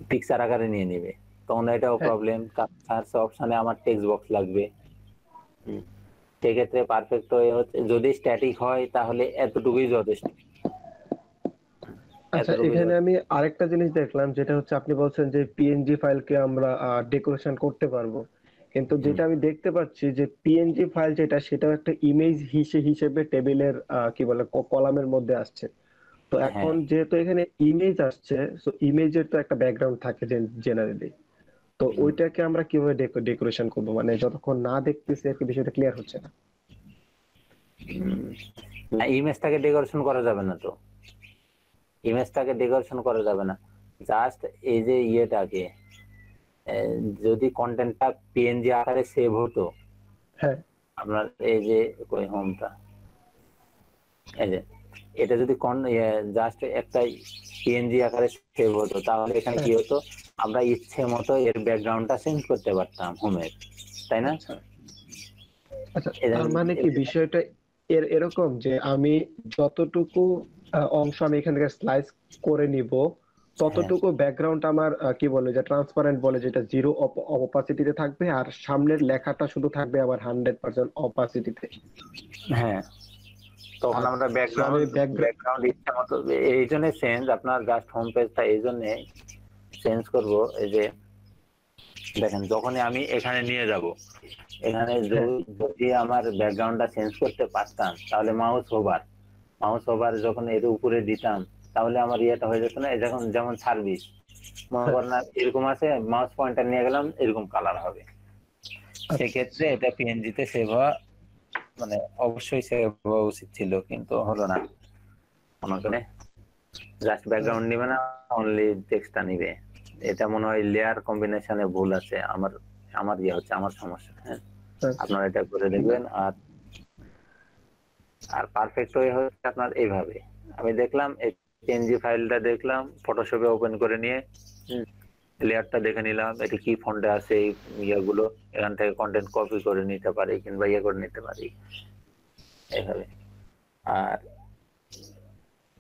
পিকচার আকারে নিয়ে নেবে, তখন এটাও হ্যাঁ। প্রবলেম। সার্চ অপশনে আমার টেক্সট বক্স লাগবে। সেক্ষেত্রে পারফেক্ট হয়ে হচ্ছে, যদি স্ট্যাটিক হয় তাহলে এতটুকুই যথেষ্ট। আচ্ছা, এতটুকুই এখানে আমি আরেকটা জিনিস দেখলাম, যেটা হচ্ছে আপনি বলছেন যে পিএনজি ফাইলকে আমরা ডেকোরেশন করতে পারবো, কিন্তু যেটা আমি দেখতে পাচ্ছি যে পিএনজি ফাইল যেটা, সেটাও একটা ইমেজ হিসেবে টেবিলের কি বলে কলামের মধ্যে আসছে। তো এখন হ্যাঁ, যেহেতু এখানে ইমেজ আসছে, তো ইমেজের তো একটা ব্যাকগ্রাউন্ড থাকে জেনারেলি। তো ওইটাকে আমরা কিভাবে ডেকোরেশন করবো? মানে যতক্ষণ না দেখতেছি আর কি বিষয়টা ক্লিয়ার হচ্ছে না। না, ইমেজটাকে ডেকোরেশন করা যাবে না, তো ইমেজটাকে ডেকোরেশন করা যাবে না, জাস্ট এই যে ইয়েটাকে যদি কন্টেন্টটা পিএনজি আকারে সেভ হতো, হ্যাঁ আপনার এই যে কই হোমটা, এই যে এটা যদি জাস্ট একটা পিএনজি আকারে সেভ হতো, তাহলে এখানে কি হতো, আমরা ইচ্ছে মতো এর ব্যাকগ্রাউন্ডটা চেঞ্জ করতে পারতাম হোমের, তাই না? আচ্ছা আচ্ছা, এই তার মানে কি বিষয়টা এরকম যে আমি যতটুকু অংশ আমি এখান থেকে স্লাইস করে নিব, ততটুকু ব্যাকগ্রাউন্ড আমার কি বলে যে ট্রান্সপারেন্ট বলে, যেটা জিরো অপাসিটিতে থাকবে, আর সামনের লেখাটা শুধু থাকবে আমার 100% অপাসিটিতে। হ্যাঁ, তখন আমরা So আমি ব্যাকগ্রাউন্ড ইচ্ছা মতো, এই জন্য চেঞ্জ, আপনার জাস্ট হোম পেজটা এই জন্য চেঞ্জ করব। এই যে দেখেন, যখনই আমি এখানে নিয়ে যাব, এখানে যদি আমার ব্যাকগ্রাউন্ডটা চেঞ্জ করতে পারতাম, তাহলে মাউস ওভার যখন এর উপরে দিতাম, তাহলে আমার ইয়েটা হয়ে যেত না, যখন যেমন সার্ভিস মনে করেন না, এরকম আছে, মাউস পয়েন্টার নিয়ে গেলাম, এরকম কালার হবে, সেক্ষেত্রে এটা পিএনজি তে সেভ হওয়া, মানে অবশ্যই সেভ হওয়া উচিত ছিল, কিন্তু হলো না। মনে করে জাস্ট ব্যাকগ্রাউন্ড নিবে না, অনলি টেক্সটটা নিবে। এটা মনে হয় লেয়ার কম্বিনেশনে ভুল আছে, আমার ইয়ে হচ্ছে, আমার সমস্যা। হ্যাঁ, আপনারা এটা করে দেখবেন। আর পারফেক্ট ওয়ে হচ্ছে আপনার এইভাবে, আমি দেখলাম এই পিএনজি ফাইলটা দেখলাম, ফটোশপে ওপেন করে নিয়ে লেয়ারটা দেখে নিলাম, এটা কি ফন্টে আছে, এই ইয়েগুলো এখান থেকে কন্টেন্ট কপি করে নিতে পারি, কিংবা ইয়ে করে নিতে পারি এইভাবে। আর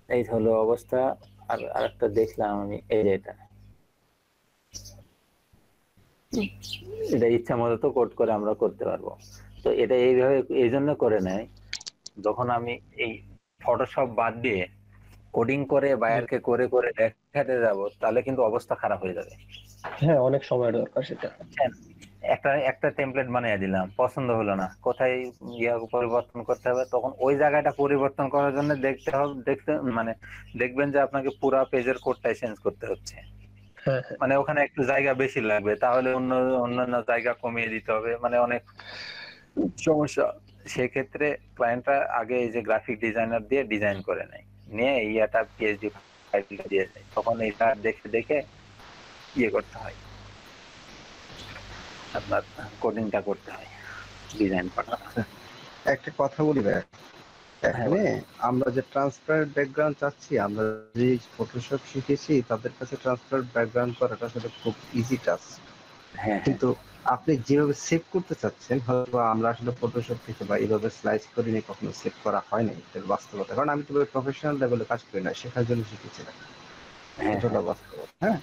এই হলো অবস্থা। আর আরেকটা দেখলাম আমি, এই যে এটা ইচ্ছা মতো তো কোড করে আমরা করতে পারবো। তো এটা এইভাবে এই জন্য করে নেয়, যখন আমি এই ফটোশপ বাদ দিয়ে কোডিং করে বায়ারকে করে করে দেখাতে যাব, তাহলে কিন্তু অবস্থা খারাপ হয়ে যাবে। হ্যাঁ, অনেক সময় দরকার সেটা। একটা টেমপ্লেট বানিয়ে দিলাম, পছন্দ হলো না, কোথায় পরিবর্তন করতে হবে, তখন ওই জায়গাটা পরিবর্তন করার জন্য দেখবেন যে আপনাকে পুরো পেজের কোডটাই চেঞ্জ করতে হচ্ছে। হ্যাঁ মানে ওখানে একটু জায়গা বেশি লাগবে, তাহলে অন্যান্য জায়গা কমিয়ে দিতে হবে, মানে অনেক সমস্যা। সেক্ষেত্রে ক্লায়েন্টরা আগে এই যে গ্রাফিক ডিজাইনার দিয়ে ডিজাইন করে নেয়, নিয়ে এইটা পিএইচডি ফাইলটা দিয়ে দেয়, তখন এটা দেখে দেখে ইয়ে করতে হয়, আপনার কোডিংটা করতে হয়, ডিজাইন করতে হয়। একটা কথা বলি ভাই, এখানে আমরা যে ট্রান্সপারেন্ট ব্যাকগ্রাউন্ড চাচ্ছি, আমরা যে ফটোশপ শিখেছি, তাদের কাছে ট্রান্সপারেন্ট ব্যাকগ্রাউন্ড করাটা আসলে খুব ইজি টাস্ক। কিন্তু আপনি যেভাবে সেভ করতে চাচ্ছেন, হয়তো আমরা আসলে ফটোশপ থেকে বা এইভাবে স্লাইস করে নিয়ে কখনো সেভ করা হয় না, এটার বাস্তবতা। কারণ আমি তো প্রফেশনাল লেভেলে কাজ করি না, শেখার জন্য শিখেছিলাম, এটা হলো বাস্তবতা। হ্যাঁ,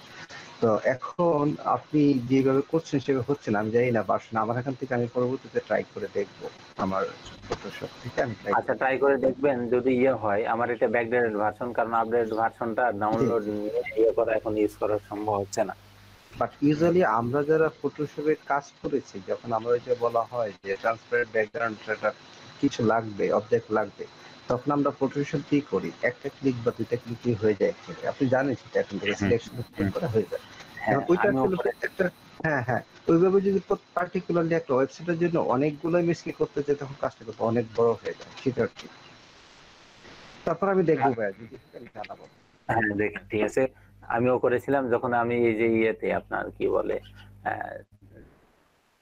তো এখন আপনি যেভাবে করছেন সেভাবে হচ্ছে না, আমি জানি না, বাসন আমার এখান থেকে আমি পরবর্তীতে ট্রাই করে দেখবো, আমার ফটোশপ থেকে আমি আচ্ছা, ট্রাই করে দেখবেন, যদি ইয়ে হয়। আমার এটা ব্যাকডেটেড ভার্সন, কারণ আপডেট ভার্সনটা ডাউনলোড নিয়ে ইয়ে করা এখন ইউজ করা সম্ভব হচ্ছে না। বাট ইউজুয়ালি আমরা যারা ফটোশপে কাজ করেছি, যখন আমরা যে বলা হয় যে ট্রান্সপারেন্ট ব্যাকগ্রাউন্ড কিছু লাগবে, অবজেক্ট লাগবে, তখন আমরা ফটোশপ কি করি, একটা ক্লিক বা দুইটা ক্লিকই হয়ে যায়। আপনি জানেন সেটা, এখন থেকে সিলেকশন করা হয়ে যায়। ওইটা আসলে একটা, হ্যাঁ হ্যাঁ, ওইভাবে যদি পার্টিকুলারলি একটা ওয়েবসাইটের জন্য অনেকগুলো ইমেজ ক্লিক করতে চাই, তখন কাজটা করতে অনেক বড় হয়ে যায়, সেটা ঠিক। তারপর আমি দেখবো ভাই, যদি আমি জানাবো। হ্যাঁ, দেখেন, ঠিক আছে। আমিও করেছিলাম, যখন আমি এই যে ইয়েতে আপনার কি বলে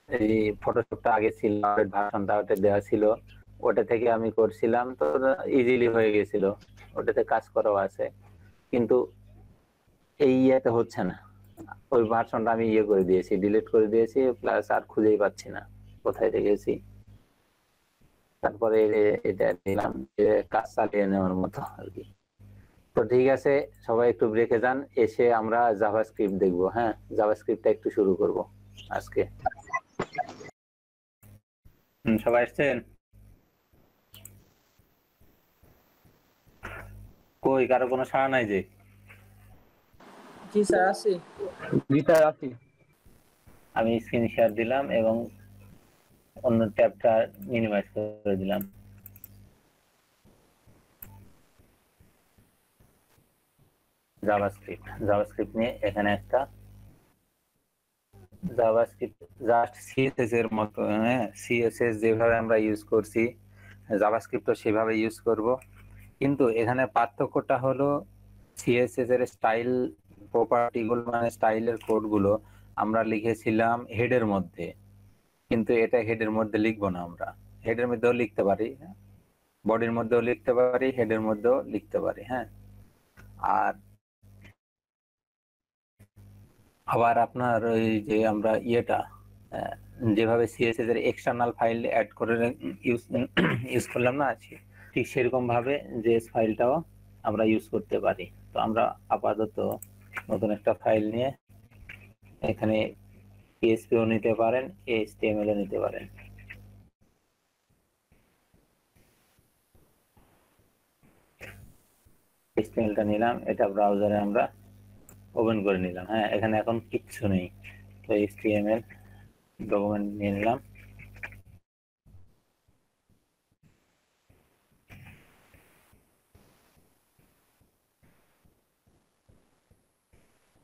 এই ফটোশপটা আগে ছিল, ভার্সনটা ওটা দেওয়া ছিল, ওটা থেকে আমি করছিলাম, তো ইজিলি হয়ে গেছিল, ওটাতে কাজ করাও আছে। কিন্তু এই ইয়েতে হচ্ছে না, ওই ভার্সনটা আমি ইয়ে করে দিয়েছি, ডিলিট করে দিয়েছি, প্লাস আর খুঁজেই পাচ্ছি না কোথায় রেখেছি। তারপরে এটা দিলাম যে কাজ চালিয়ে নেওয়ার মতো আর কি। তো ঠিক আছে, সবাই একটু ব্রেকে যান, এসে আমরা জাভাস্ক্রিপ্ট দেখবো। হ্যাঁ, জাভাস্ক্রিপ্টটা একটু শুরু করব আজকে। সবাই আসছেন? কই, কারো কোনো সাড়া নাই যে? জি স্যার, আছি। আমি স্ক্রিন শেয়ার দিলাম এবং অন্য ট্যাবটা মিনিমাইজ করে দিলাম। জাভাস্ক্রিপ্ট নিয়ে এখানে একটা জাভাস্ক্রিপ্ট জাস্ট সিএসএস এর মতো, হ্যাঁ, সিএসএস যেভাবে আমরা ইউজ করছি জাভাস্ক্রিপ্টও সেভাবে ইউজ করব, কিন্তু এখানে পার্থক্যটা হলো সিএসএস এর স্টাইল প্রপার্টি গুলো মানে স্টাইলের কোড গুলো আমরা লিখেছিলাম হেডের মধ্যে, কিন্তু এটা হেডের মধ্যে লিখবো না, আমরা হেডের মধ্যেও লিখতে পারি, বডির মধ্যেও লিখতে পারি, হেডের মধ্যেও লিখতে পারি। হ্যাঁ, আর আবার আপনার ওই যে আমরা ইয়েটা যেভাবে সিএসএস এর এক্সটার্নাল ফাইল অ্যাড করে ইউজ করলাম না আজকে, ঠিক সেরকম ভাবে জেএস ফাইলটাও আমরা ইউজ করতে পারি। তো আমরা আপাতত নতুন একটা ফাইল নিয়ে এখানে পিএসপিও নিতে পারেন, এইচটিএমএল ও নিতে পারেন। এইচটিএমএলটা নিলাম, এটা ব্রাউজারে আমরা ওপেন করে নিলাম। হ্যাঁ, এখানে এখন কিচ্ছু নেই, তো এইচটিএমএল ডকুমেন্ট নিয়ে নিলাম।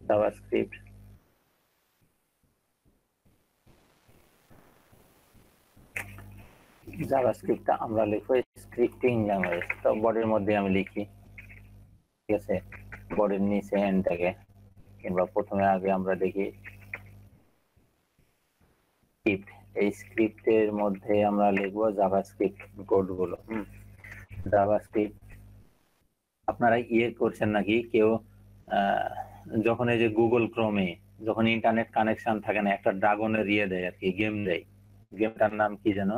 জাভাস্ক্রিপ্ট, জাভাস্ক্রিপ্টটা আমরা লিখবো স্ক্রিপ্টিং ল্যাঙ্গুয়েজ। তো বডির মধ্যে আমি লিখি, ঠিক আছে, বডির নিচে এন্ডটাকে, কিংবা প্রথমে আগে আমরা দেখি স্ক্রিপ্ট, এই স্ক্রিপ্টের মধ্যে আমরা লিখবো জাভাস্ক্রিপ্ট কোড গুলো। জাভাস্ক্রিপ্ট আপনারা ইয়ে করছেন নাকি কেউ যখন এই যে গুগল ক্রোমে যখন ইন্টারনেট কানেকশন থাকে না, একটা ড্রাগনের ইয়ে দেয় আর কি, গেম দেয়, গেমটার নাম কি যেন,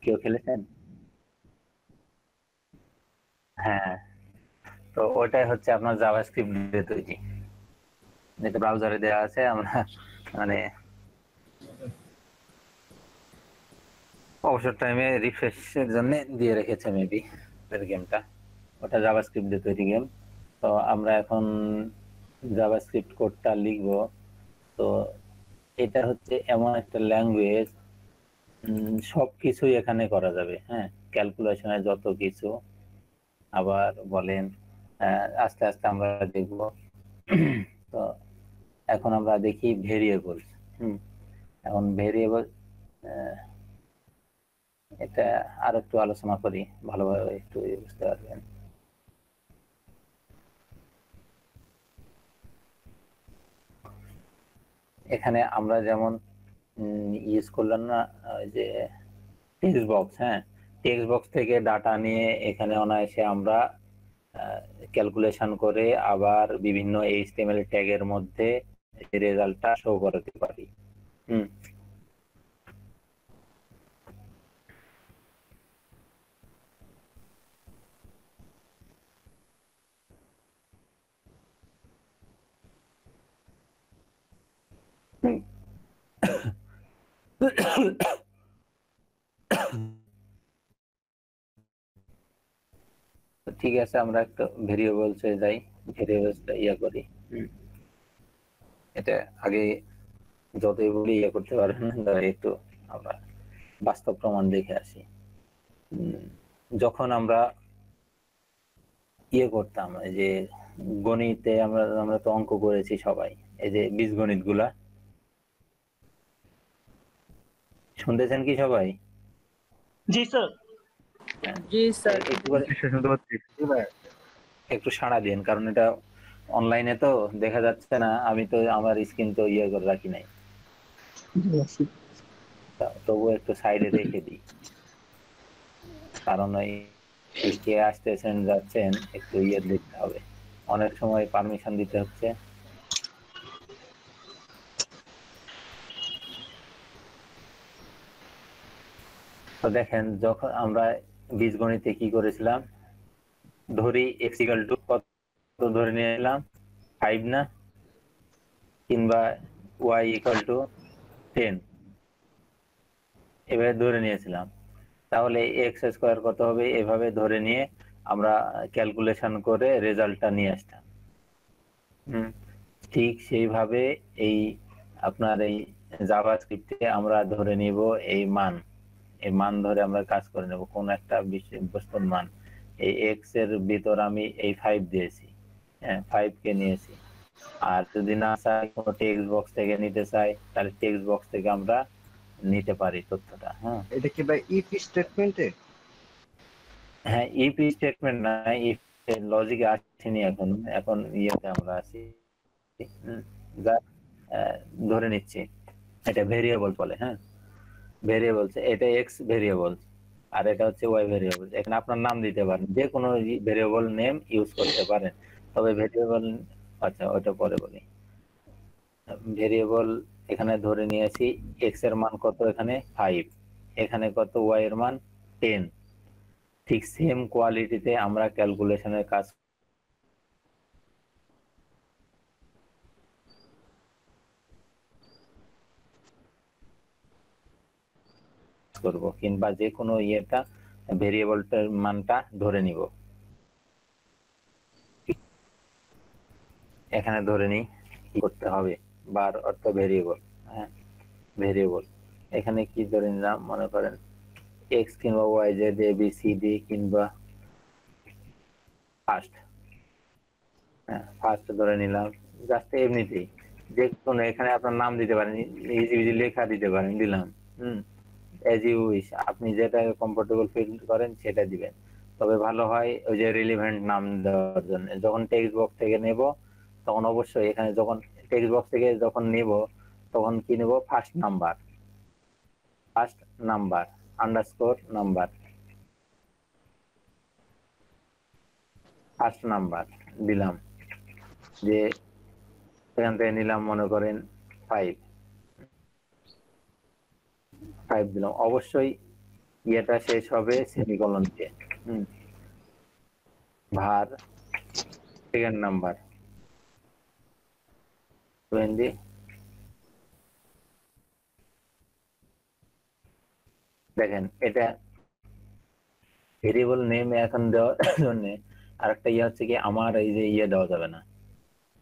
কেউ খেলেছেন? হ্যাঁ, তো ওটাই হচ্ছে আপনার জাভাস্ক্রিপ্ট দিয়ে তৈরি, যেটা ব্রাউজারে দেওয়া আছে। আমরা মানে অবসর টাইমে রিফ্রেশের জন্য দিয়ে রেখেছে মেবি গেমটা, ওটা জাভাস্ক্রিপ্ট দিয়ে তৈরি গেম। তো আমরা এখন জাভাস্ক্রিপ্ট কোডটা লিখবো। তো এটা হচ্ছে এমন একটা ল্যাঙ্গুয়েজ, সবকিছুই এখানে করা যাবে। হ্যাঁ, ক্যালকুলেশনের যত কিছু, আবার বলেন আস্তে আস্তে আমরা দেখব। তো এখন আমরা দেখি ভেরিয়েবল। এখন ভেরিয়েবল এটা আর একটু আলোচনা করি, ভালোভাবে একটু বুঝতে পারবেন। এখানে আমরা যেমন ইউজ করলাম না যে টেক্সট বক্স, হ্যাঁ, টেক্সট বক্স থেকে ডাটা নিয়ে এখানে অনায়াসে আমরা ক্যালকুলেশন করে আবার বিভিন্ন এইচটিএমএল ট্যাগের মধ্যে রেজাল্টটা শো করাতে পারি। ঠিক আছে, আমরা একটা ভেরিয়েবলসে যাই, ভেরিয়েবলসটা ইয়া করি। এটা আগে যতই বলি ইয়ে করতে পারবেন না, একটু আমরা বাস্তব প্রমাণ দেখে আসি। যখন আমরা ইয়ে করতাম, এই যে গণিতে আমরা তো অঙ্ক করেছি সবাই, এই যে বীজগণিত গুলা শুনতেছেন কি সবাই? জি স্যার। জি স্যার। একটু সাড়া দিন, কারণ এটা অনলাইনে তো দেখা যাচ্ছে না, আমি তো আমার স্ক্রিন তো ইয়ে করে রাখি নাই, তবু একটু সাইডে রেখে দিই, কারণ ওই কে আসতেছেন যাচ্ছেন একটু ইয়ে দেখতে হবে, অনেক সময় পারমিশন দিতে হচ্ছে। তো দেখেন, যখন আমরা বীজগণিতে কি করেছিলাম, ধরি x = কত ধরে নিয়ে এলাম 5 না, কিংবা y = 10 এভাবে ধরে নিয়েছিলাম, তাহলে x² কত হবে এভাবে ধরে নিয়ে আমরা ক্যালকুলেশন করে রেজাল্টটা নিয়ে আসতাম। ঠিক সেইভাবে এই আপনার এই জাভাস্ক্রিপ্টে আমরা ধরে নিব এই মান ধরে আমরা কাজ করে নেব, কোন একটা বস্তুর মান, এই x এর ভিতর আমি এই 5 দিয়েছি, হ্যাঁ 5 কে নিয়েছি। আর যদি না চাই কোনো টেক্সট বক্স থেকে নিতে চাই, তাহলে টেক্সট বক্স থেকে আমরা নিতে পারি তথ্যটা। হ্যাঁ, এটা কি ভাই ইফ স্টেটমেন্টে? হ্যাঁ, ইফ স্টেটমেন্ট না, ইফ লজিকে আসেনি এখন, এখন ইয়েতে আমরা আছি। যা ধরে নিচ্ছি এটা ভেরিয়েবল বলে। হ্যাঁ, ভেরিয়েবলস, এটা এক্স ভেরিয়েবল আর এটা হচ্ছে ওয়াই ভেরিয়েবল। এখানে আপনার নাম দিতে পারেন, যে কোনো ভেরিয়েবল নেম ইউজ করতে পারেন, তবে ভেরিয়েবল, আচ্ছা ওটা পরে বলি। ভেরিয়েবল এখানে ধরে নিয়েছি এক্স এর মান কত, এখানে 5, এখানে কত, ওয়াই এর মান 10। ঠিক সেম কোয়ালিটিতে আমরা ক্যালকুলেশনের কাজ করব, কিংবা যে কোনো ইয়েটা ভেরিয়েবলটার মানটা ধরে নিব। এখানে ধরে নিই কি করতে হবে, বার অর্থ ভেরিয়েবল। হ্যাঁ, ভেরিয়েবল এখানে কি ধরে নিলাম, মনে করেন এক্স কিংবা Y Z A B C D কিংবা ফার্স্ট। হ্যাঁ, ফার্স্ট ধরে নিলাম, জাস্ট এমনিতেই যে কোনো, এখানে আপনার নাম দিতে পারেন, ইজি ইজি লেখা দিতে পারেন, দিলাম। এজ ইউ উইশ, আপনি যেটা কমফোর্টেবল ফিল করেন সেটা দিবেন। তবে ভালো হয় ওই যে রিলেভেন্ট নাম দেওয়ার জন্য, যখন টেক্সট বক্স থেকে নেব তখন অবশ্যই এখানে, যখন টেক্সট বক্স থেকে যখন নেব তখন কি নেব, first number underscore number, first number দিলাম, যে এখান থেকে নিলাম মনে করেন 5 দিলাম। অবশ্যই ইয়েটা শেষ হবে সেমিকলন দিয়ে। ভার সেকেন্ড নাম্বার 20। দেখেন এটা ভেরিয়েবল নেম এখন দেওয়ার জন্য আরেকটা ইয়ে হচ্ছে কি, আমার এই যে ইয়ে দেওয়া যাবে না,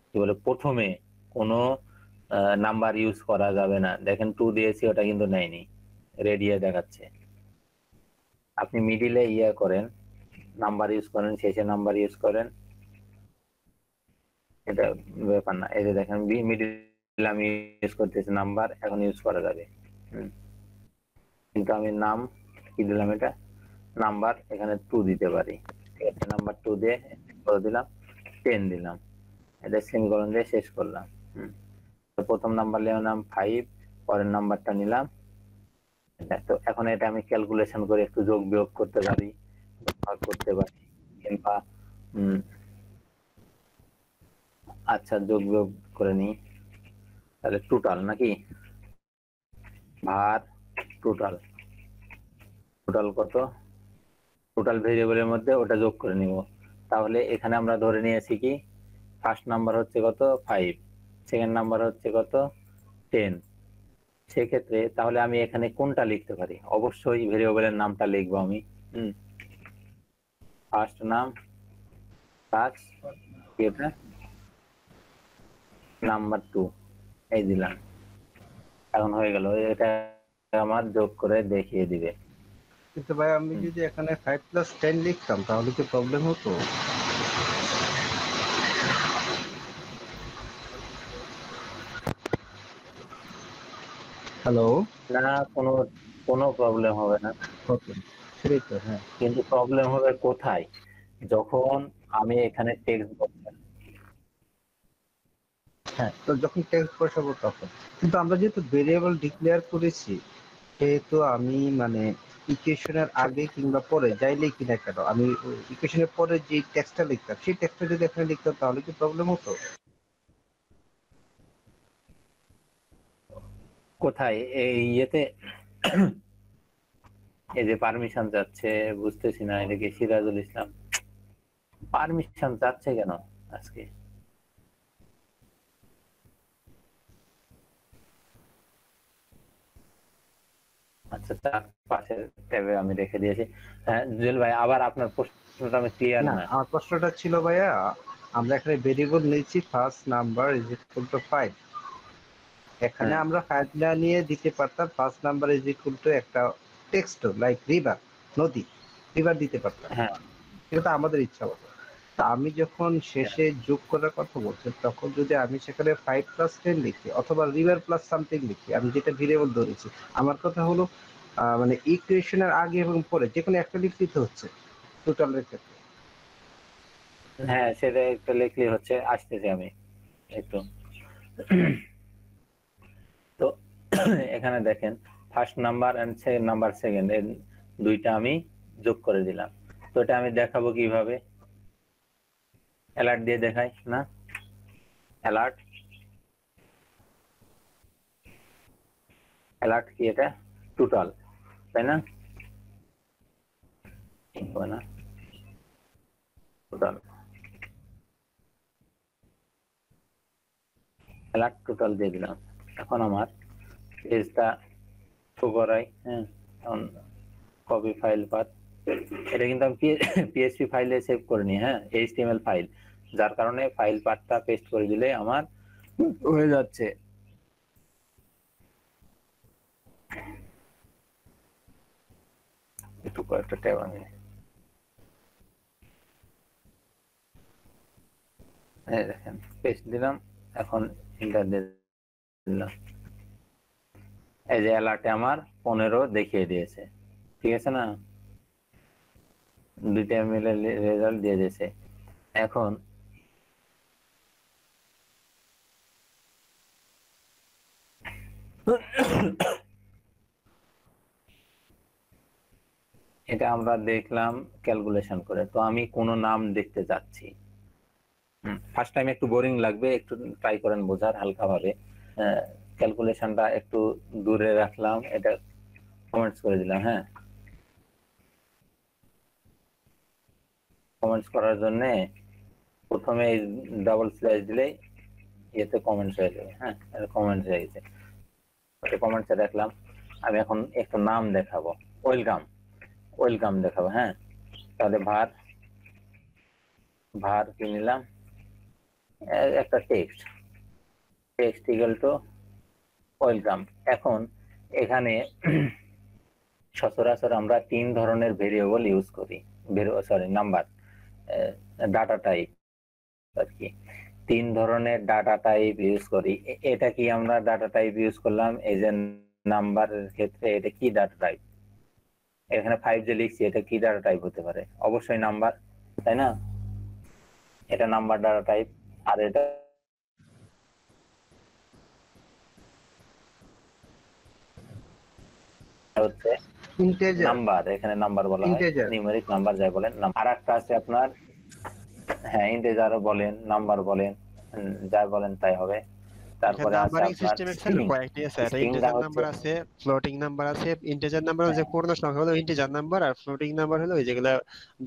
কি বলে, প্রথমে কোনো নাম্বার ইউজ করা যাবে না। দেখেন 2 দিয়েছি, ওটা কিন্তু নেয়নি, রেডিয়ে দেখাচ্ছে। আপনি মিডিলে ইয়ে করেন, নাম্বার ইউজ করেন, শেষে নাম্বার ইউজ করেন, এটা ব্যাপার না। এই যে দেখেন মিডিল আমি ইউজ করতেছি নাম্বার, এখন ইউজ করা যাবে। কিন্তু আমি নাম কি দিলাম, এটা নাম্বার, এখানে 2 দিতে পারি। ঠিক আছে, নাম্বার 2 দিয়ে করে দিলাম, 10 দিলাম, এটা সেমিকলন দিয়ে শেষ করলাম। তো প্রথম নাম্বার নিলাম 5, পরের নাম্বারটা নিলাম। তো এখন এটা আমি ক্যালকুলেশন করে একটু যোগ বিয়োগ করতে পারি, ভাগ করতে পারি, কিংবা আচ্ছা যোগ বিয়োগ করে নিই, তাহলে টোটাল নাকি, ভার টোটাল কত, টোটাল ভেরিয়েবলের মধ্যে ওটা যোগ করে নিব। তাহলে এখানে আমরা ধরে নিয়েছি কি, ফার্স্ট নাম্বার হচ্ছে কত, 5, সেকেন্ড নাম্বার হচ্ছে কত, 10। সেক্ষেত্রে তাহলে আমি এখানে কোনটা লিখতে পারি, অবশ্যই ভেরিয়েবলের নামটা লিখবো আমি। ফার্স্ট নাম প্লাস এটা নাম্বার 2, এই দিলাম, এখন হয়ে গেল। এটা আমার যোগ করে দেখিয়ে দিবে। কিন্তু ভাই আমি যদি এখানে 5 + 10 লিখতাম তাহলে কি প্রবলেম হতো? হ্যালো, না, কোনো প্রবলেম হবে না, ওকে, সেটাই তো। হ্যাঁ কিন্তু প্রবলেম হবে কোথায়, যখন আমি এখানে টেক্সট বক্স, হ্যাঁ, তো যখন টেক্সট বসাবো তখন। কিন্তু আমরা যেহেতু ভেরিয়েবল ডিক্লেয়ার করেছি, সেহেতু আমি মানে ইকুয়েশনের আগে কিংবা পরে যাই লিখি না কেন, আমি ইকুয়েশনের পরে যে টেক্সটটা লিখতাম সেই টেক্সটটা যদি এখানে লিখতাম তাহলে কি প্রবলেম হতো? কোথায় এই ইয়েতে এই যে পারমিশন যাচ্ছে, বুঝতেছি না, এটা কি সিরাজুল ইসলাম পারমিশন যাচ্ছে কেন আজকে? আচ্ছা, তার পাশের ট্যাবে আমি রেখে দিয়েছি। হ্যাঁ জুয়েল ভাই, আবার আপনার প্রশ্নটা আমি ক্লিয়ার না, না। আমার প্রশ্নটা ছিল ভাইয়া, আমরা এখানে ভেরিয়েবল নিয়েছি first number is equal to 5, এখানে হ্যাঁ। আমরা 5 না নিয়ে দিতে পারতাম first number is equal to একটা টেক্সট লাইক রিভার, নদী, রিভার দিতে পারতাম, হ্যাঁ, এটা তো আমাদের ইচ্ছা মতো। তা আমি যখন শেষে যোগ করার কথা বলছি তখন যদি আমি সেখানে 5+10 লিখি অথবা রিভার প্লাস সামথিং লিখি, আমি যেটা ভেরিয়েবল ধরেছি, আমার কথা হলো মানে ইকুয়েশনের আগে এবং পরে যে কোনো একটা লিখলেই তো হচ্ছে টোটালের ক্ষেত্রে। হ্যাঁ, সেটা একটু লিখলে হচ্ছে, আসতেছে আমি একটু। তো এখানে দেখেন first number and number second এর দুইটা আমি যোগ করে দিলাম। তো এটা আমি দেখাবো কিভাবে? অ্যালার্ট দিয়ে দেখাই না? অ্যালার্ট, অ্যালার্ট কি? এটা টোটাল, তাই না? না, টোটাল, অ্যালার্ট টোটাল দিয়ে দিলাম। এখন আমার পেজটা শো করাই। হ্যাঁ, এখন কপি ফাইল পাথ, এটা কিন্তু আমি পিএইচপি ফাইলে সেভ করে নি। হ্যাঁ, এইচটিএমএল ফাইল, যার কারণে ফাইল পাথটা পেস্ট করে দিলে আমার হয়ে যাচ্ছে। একটু কয়েকটা ট্যাব আমি দেখেন পেস্ট দিলাম, এখন এন্টার দিয়ে দিলাম। এই যে অ্যালার্টে আমার 15 দেখিয়ে দিয়েছে, ঠিক আছে না? দুইটা মিলে রেজাল্ট দিয়ে দিয়েছে। এখন এটা আমরা দেখলাম ক্যালকুলেশন করে। তো আমি কোন নাম দেখতে যাচ্ছি। ফার্স্ট টাইম একটু বোরিং লাগবে, একটু ট্রাই করেন বোঝার হালকাভাবে। ক্যালকুলেশনটা একটু দূরে রাখলাম, এটা কমেন্টস করে দিলাম। হ্যাঁ, কমেন্টস করার জন্য প্রথমে ডাবল স্ল্যাশ দিলেই এতে কমেন্টস হয়ে যাবে। হ্যাঁ, কমেন্টস হয়ে গেছে, কমেন্টসে রাখলাম। আমি এখন একটু নাম দেখাবো, ওয়েলকাম, ওয়েলকাম দেখাবো। হ্যাঁ, তাহলে ভার, ভার কি নিলাম? একটা text, text equal to welcome. এখন এখানে সচরাচর আমরা 3 ধরনের ভেরিয়েবল ইউজ করি, নাম্বার, ডাটা টাইপ আর কি। 3 ধরনের ডাটা টাইপ ইউজ করি। এটা কি আমরা ডাটা টাইপ ইউজ করলাম এই যে নাম্বারের ক্ষেত্রে, এটা কি ডাটা টাইপ? এখানে 5 যে লিখছি, এটা কি ডাটা টাইপ হতে পারে? অবশ্যই নাম্বার, তাই না? এটা নাম্বার ডাটা টাইপ। আর এটা হচ্ছে ইন্টিজার, নাম্বার, এখানে নাম্বার বলা হয়, ইন্টিজার। নিউমেরিক নাম্বার যাই বলেন। আর একটা আছে আপনার, হ্যাঁ, ইন্টিজারও বলেন, নাম্বার বলেন, যা বলেন তাই হবে। তারপরে আছে নাম্বারিং আপনার সিস্টেমে স্যার স্ট্রিং। কয়েকটি আছে, একটা স্ট্রিংটা ইন্টিজার হচ্ছে, নাম্বার আছে, ফ্লোটিং নাম্বার আছে। ইন্টিজার নাম্বার হচ্ছে পূর্ণ সংখ্যা হলো ইন্টিজার নাম্বার, আর ফ্লোটিং নাম্বার হলো ওই যেগুলো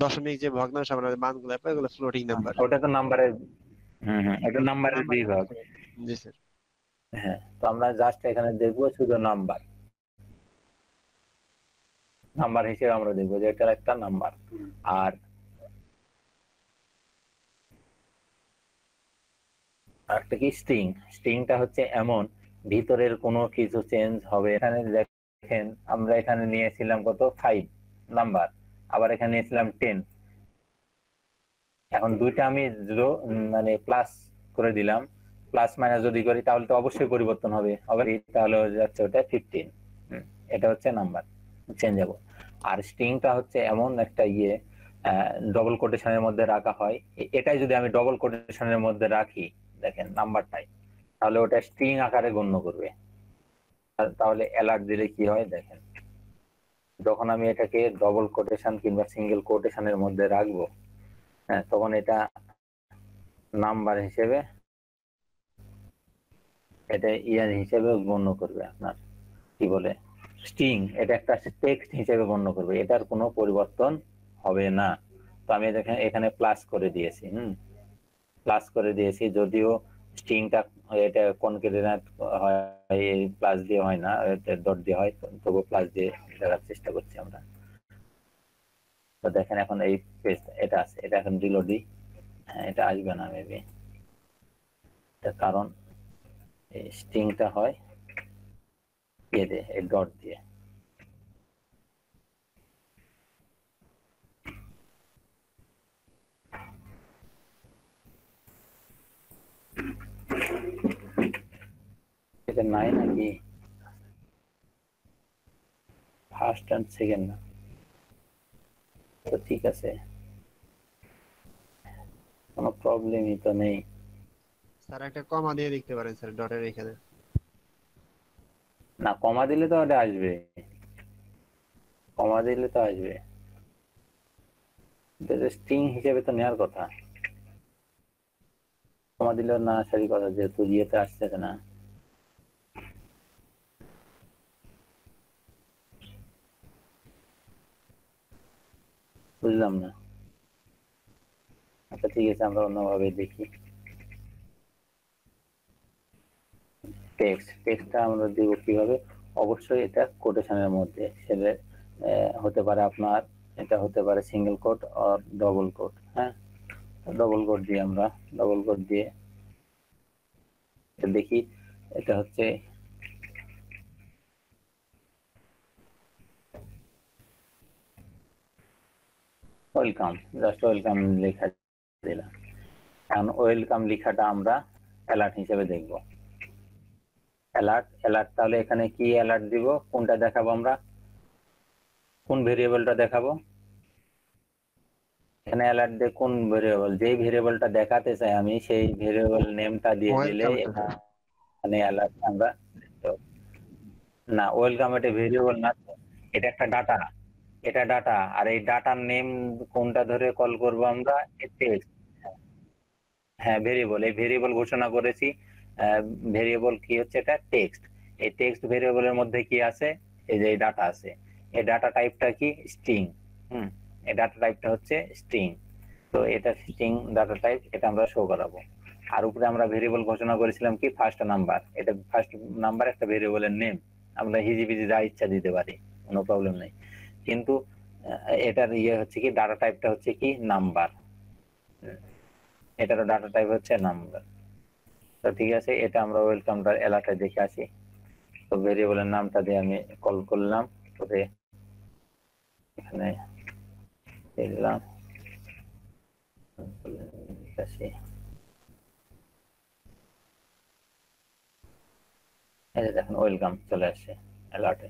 দশমিক যে ভগ্নাংশ আমরা মানগুলো পাই ওগুলো ফ্লোটিং নাম্বার। ওটা তো নাম্বারের, এটা নাম্বারের নাম্বারিং বিভাগ। জি স্যার। হ্যাঁ, তো আমরা জাস্ট এখানে দেখবো শুধু নাম্বার, নাম্বার হিসেবে আমরা দেখবো যে এটা একটা নাম্বার। আর একটা কি স্ট্রিং, স্ট্রিংটা হচ্ছে এমন ভিতরের কোনো কিছু চেঞ্জ হবে। এখানে দেখেন আমরা এখানে নিয়েছিলাম কত 5 নাম্বার, আবার এখানে নিয়েছিলাম 10। এখন দুইটা আমি মানে প্লাস করে দিলাম, প্লাস মাইনাস যদি করি তাহলে তো অবশ্যই পরিবর্তন হবে, আবার তাহলে যাচ্ছে ওটা 15। এটা হচ্ছে নাম্বার চেঞ্জেবল। আর স্ট্রিংটা হচ্ছে এমন একটা ডবল কোটেশনের মধ্যে রাখা হয়। এটাই যদি আমি ডবল কোটেশনের মধ্যে রাখি, দেখেন নাম্বারটাই, তাহলে ওটা স্ট্রিং আকারে গণ্য করবে। তাহলে অ্যালার্ট দিলে কি হয় দেখেন, যখন আমি এটাকে ডবল কোটেশন কিংবা সিঙ্গেল কোটেশনের মধ্যে রাখবো, হ্যাঁ, তখন এটা নাম্বার হিসেবে, এটা হিসেবে গণ্য করবে। আপনার কি বলে, স্ট্রিং, এটা একটা টেক্সট হিসেবে গণ্য করবে, এটার কোনো পরিবর্তন হবে না। তো আমি দেখেন এখানে প্লাস করে দিয়েছি, প্লাস করে দিয়েছি, যদিও স্ট্রিংটা এটা কনকেটেনেট হয়, প্লাস দিয়ে হয় না, ডট দিয়ে হয়, তবু প্লাস দিয়ে দেখার চেষ্টা করছি আমরা। তো দেখেন এখন এই পেজ এটা আছে, এটা এখন রিলোড দিই, হ্যাঁ, এটা আসবে না মেবি, কারণ এই স্ট্রিংটা হয় দিয়ে এই ডট দিয়ে। আমাদের নাই নাকি ফার্স্ট এন্ড সেকেন্ড না, তো ঠিক আছে, কোনো প্রবলেমই তো নেই। স্যার একটা কমা দিয়ে লিখতে পারেন স্যার ডটের এখানে। না কমা দিলে তো ওটা আসবে, কমা দিলে তো আসবে, স্ট্রিং হিসেবে তো নেওয়ার কথা, কমা দিলেও না আসারই কথা, যেহেতু ইয়েতে আসছে না। বুঝলাম না। আচ্ছা ঠিক আছে, আমরা অন্যভাবে দেখি। টেক্সটটা আমরা দিব কিভাবে? অবশ্যই এটা কোটেশনের মধ্যে, সেটা হতে পারে আপনার, এটা হতে পারে সিঙ্গেল কোট আর ডবল কোট। হ্যাঁ, ডবল কোট দিয়ে আমরা ডবল কোট দিয়ে দেখি। এটা হচ্ছে ওয়েলকাম, জাস্ট ওয়েলকাম লেখা দিলাম। এখন ওয়েলকাম লেখাটা আমরা অ্যালার্ট হিসেবে দেখব। অ্যালার্ট অ্যালার্ট তাহলে এখানে কি অ্যালার্ট দিব, কোনটা দেখাবো আমরা, কোন ভেরিয়েবলটা দেখাবো? এখানে অ্যালার্ট দিয়ে কোন ভেরিয়েবল, যেই ভেরিয়েবলটা দেখাতে চাই আমি সেই ভেরিয়েবল নেমটা দিয়ে দিলে এখানে অ্যালার্ট আমরা না, ওয়েলকাম এটা ভেরিয়েবল না, এটা একটা ডাটা, এটা ডাটা, আর এই ডাটার নেম কোনটা ধরে কল করব আমরা? টেক্সট। হ্যাঁ ভেরিয়েবল, এই ভেরিয়েবল ঘোষণা করেছি, ভেরিয়েবল কি হচ্ছে? এটা টেক্সট। এই টেক্সট ভেরিয়েবলের মধ্যে কি আছে? এই যে ডাটা আছে, এই ডাটা টাইপটা কি? স্ট্রিং। এই ডাটা টাইপটা হচ্ছে স্ট্রিং, তো এটা স্ট্রিং ডাটা টাইপ, এটা আমরা শো করাবো। আর উপরে আমরা ভেরিয়েবল ঘোষণা করেছিলাম কি? ফার্স্ট নাম্বার, এটা ফার্স্ট নাম্বার একটা ভেরিয়েবলের নেম, আমরা হিজিবিজি যা ইচ্ছা দিতে পারি, কোনো প্রবলেম নেই। কিন্তু এটার ইয়ে হচ্ছে কি, ডাটা টাইপটা হচ্ছে কি? নাম্বার। এটারও ডাটা টাইপ হচ্ছে নাম্বার। তো ঠিক আছে, এটা আমরা ওয়েলকামটার অ্যালার্টে দেখে আসি। তো ভেরিয়েবলের নামটা দিয়ে আমি কল করলাম, করে এখানে দিলাম, এই দেখুন ওয়েলকাম চলে আসছে অ্যালার্টে।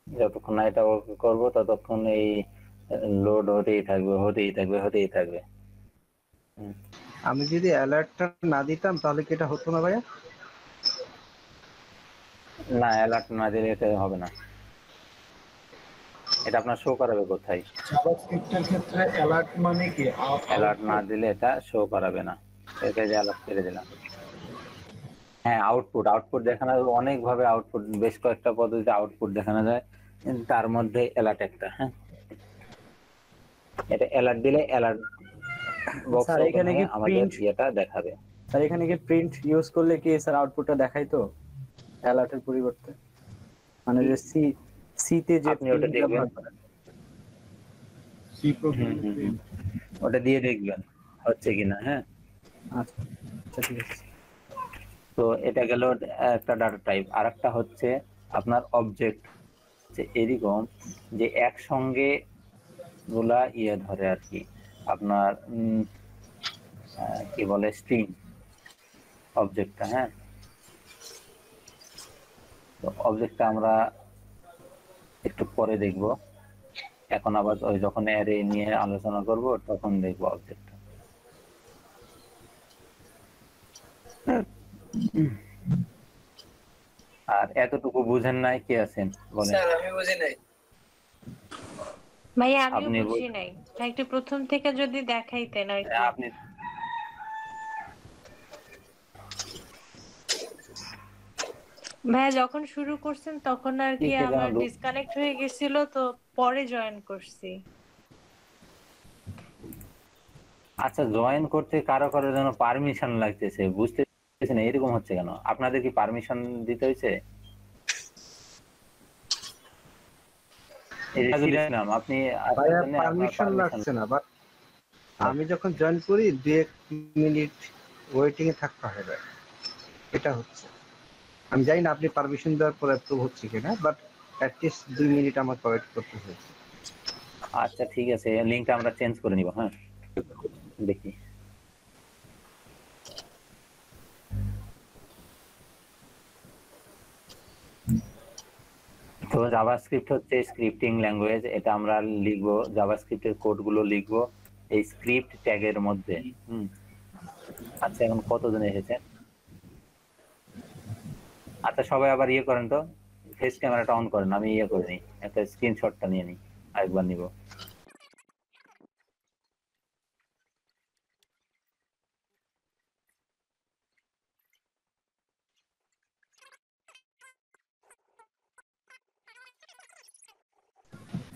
যতক্ষণ না এটা করবো ততক্ষণ এই লোড হতেই থাকবে হতেই থাকবে হতেই থাকবে। আমি যদি অ্যালার্টটা না দিতাম তাহলে কি এটা হতো না ভাইয়া? না, অ্যালার্ট না দিলে এটা হবে না। এটা আপনার শো করাবে কোথায়? জাভাস্ক্রিপ্টের ক্ষেত্রে অ্যালার্ট মানে কি? অ্যালার্ট না দিলে এটা শো করাবে না, এটা যে অ্যালার্ট করে দিলাম। হ্যাঁ, আউটপুট, আউটপুট দেখানো যাবে অনেক ভাবে, আউটপুট বেশ কয়েকটা পদ্ধতিতে আউটপুট দেখানো যায়, তার মধ্যে অ্যালার্ট একটা। হ্যাঁ, এটা অ্যালার্ট দিলে অ্যালার্ট বক্স স্যার এখানে কি আমাদের প্রিন্ট, ইয়েটা দেখাবে। স্যার এখানে কি প্রিন্ট ইউজ করলে কি স্যার আউটপুটটা দেখায় তো অ্যালার্টের পরিবর্তে? মানে যে সি তে যে আপনি ওটা দেখবেন, সি প্রোগ্রামিং ওটা দিয়ে দেখবেন হচ্ছে কিনা। হ্যাঁ আচ্ছা ঠিক আছে। তো এটা গেল একটা ডাটা টাইপ। আর একটা হচ্ছে আপনার অবজেক্ট, যে এরকম যে একসঙ্গে গুলা ইয়ে ধরে আর কি, আপনার কি বলে, স্ট্রিং অবজেক্টটা। হ্যাঁ, তো অবজেক্টটা আমরা একটু পরে দেখব, এখন আবার ওই যখন অ্যারে নিয়ে আলোচনা করব তখন দেখব অবজেক্টটা। আর এতটুকু বুঝেন নাই? কে আছেন বলেন? স্যার আমি বুঝি নাই। ভাইয়া আমিও আপনি বুঝি নাই, একটু প্রথম থেকে যদি দেখাইতেন আর কি। আপনি ভাইয়া যখন শুরু করছেন তখন আর কি ঠিক আছে, আমার আমার ডিসকানেক্ট হয়ে গেছিল, তো পরে জয়েন করছি। আচ্ছা, জয়েন করতে কারো কারো যেন পারমিশন লাগতেছে, বুঝতেছেন এরকম হচ্ছে কেন? আপনাদের কি পারমিশন দিতে হয়েছে? আপনি ভাইয়া পারমিশন লাগছে না, বাট আমি যখন জয়েন করি 2-1 মিনিট ওয়েটিং এ থাকতে হয় ভাই, এটা হচ্ছে। আমি জানি না আপনি পারমিশন দেওয়ার পর অ্যাপ্রুভ হচ্ছে কিনা, বাট অ্যাটলিস্ট 2 মিনিট আমাকে ওয়েট করতে হয়েছে। আচ্ছা ঠিক আছে, লিংকটা আমরা চেঞ্জ করে নিব। হ্যাঁ দেখি, তো জাভাস্ক্রিপ্ট হচ্ছে স্ক্রিপ্টিং ল্যাঙ্গুয়েজ, এটা আমরা লিখবো, জাভাস্ক্রিপ্টের কোডগুলো লিখবো এই স্ক্রিপ্ট ট্যাগের মধ্যে। আচ্ছা, এখন কতজন এসেছেন? আচ্ছা, সবাই আবার ইয়ে করেন তো, ফেস ক্যামেরাটা অন করেন, আমি ইয়ে করে নিই, একটা স্ক্রিনশটটা নিয়ে নিই, আরেকবার নিব।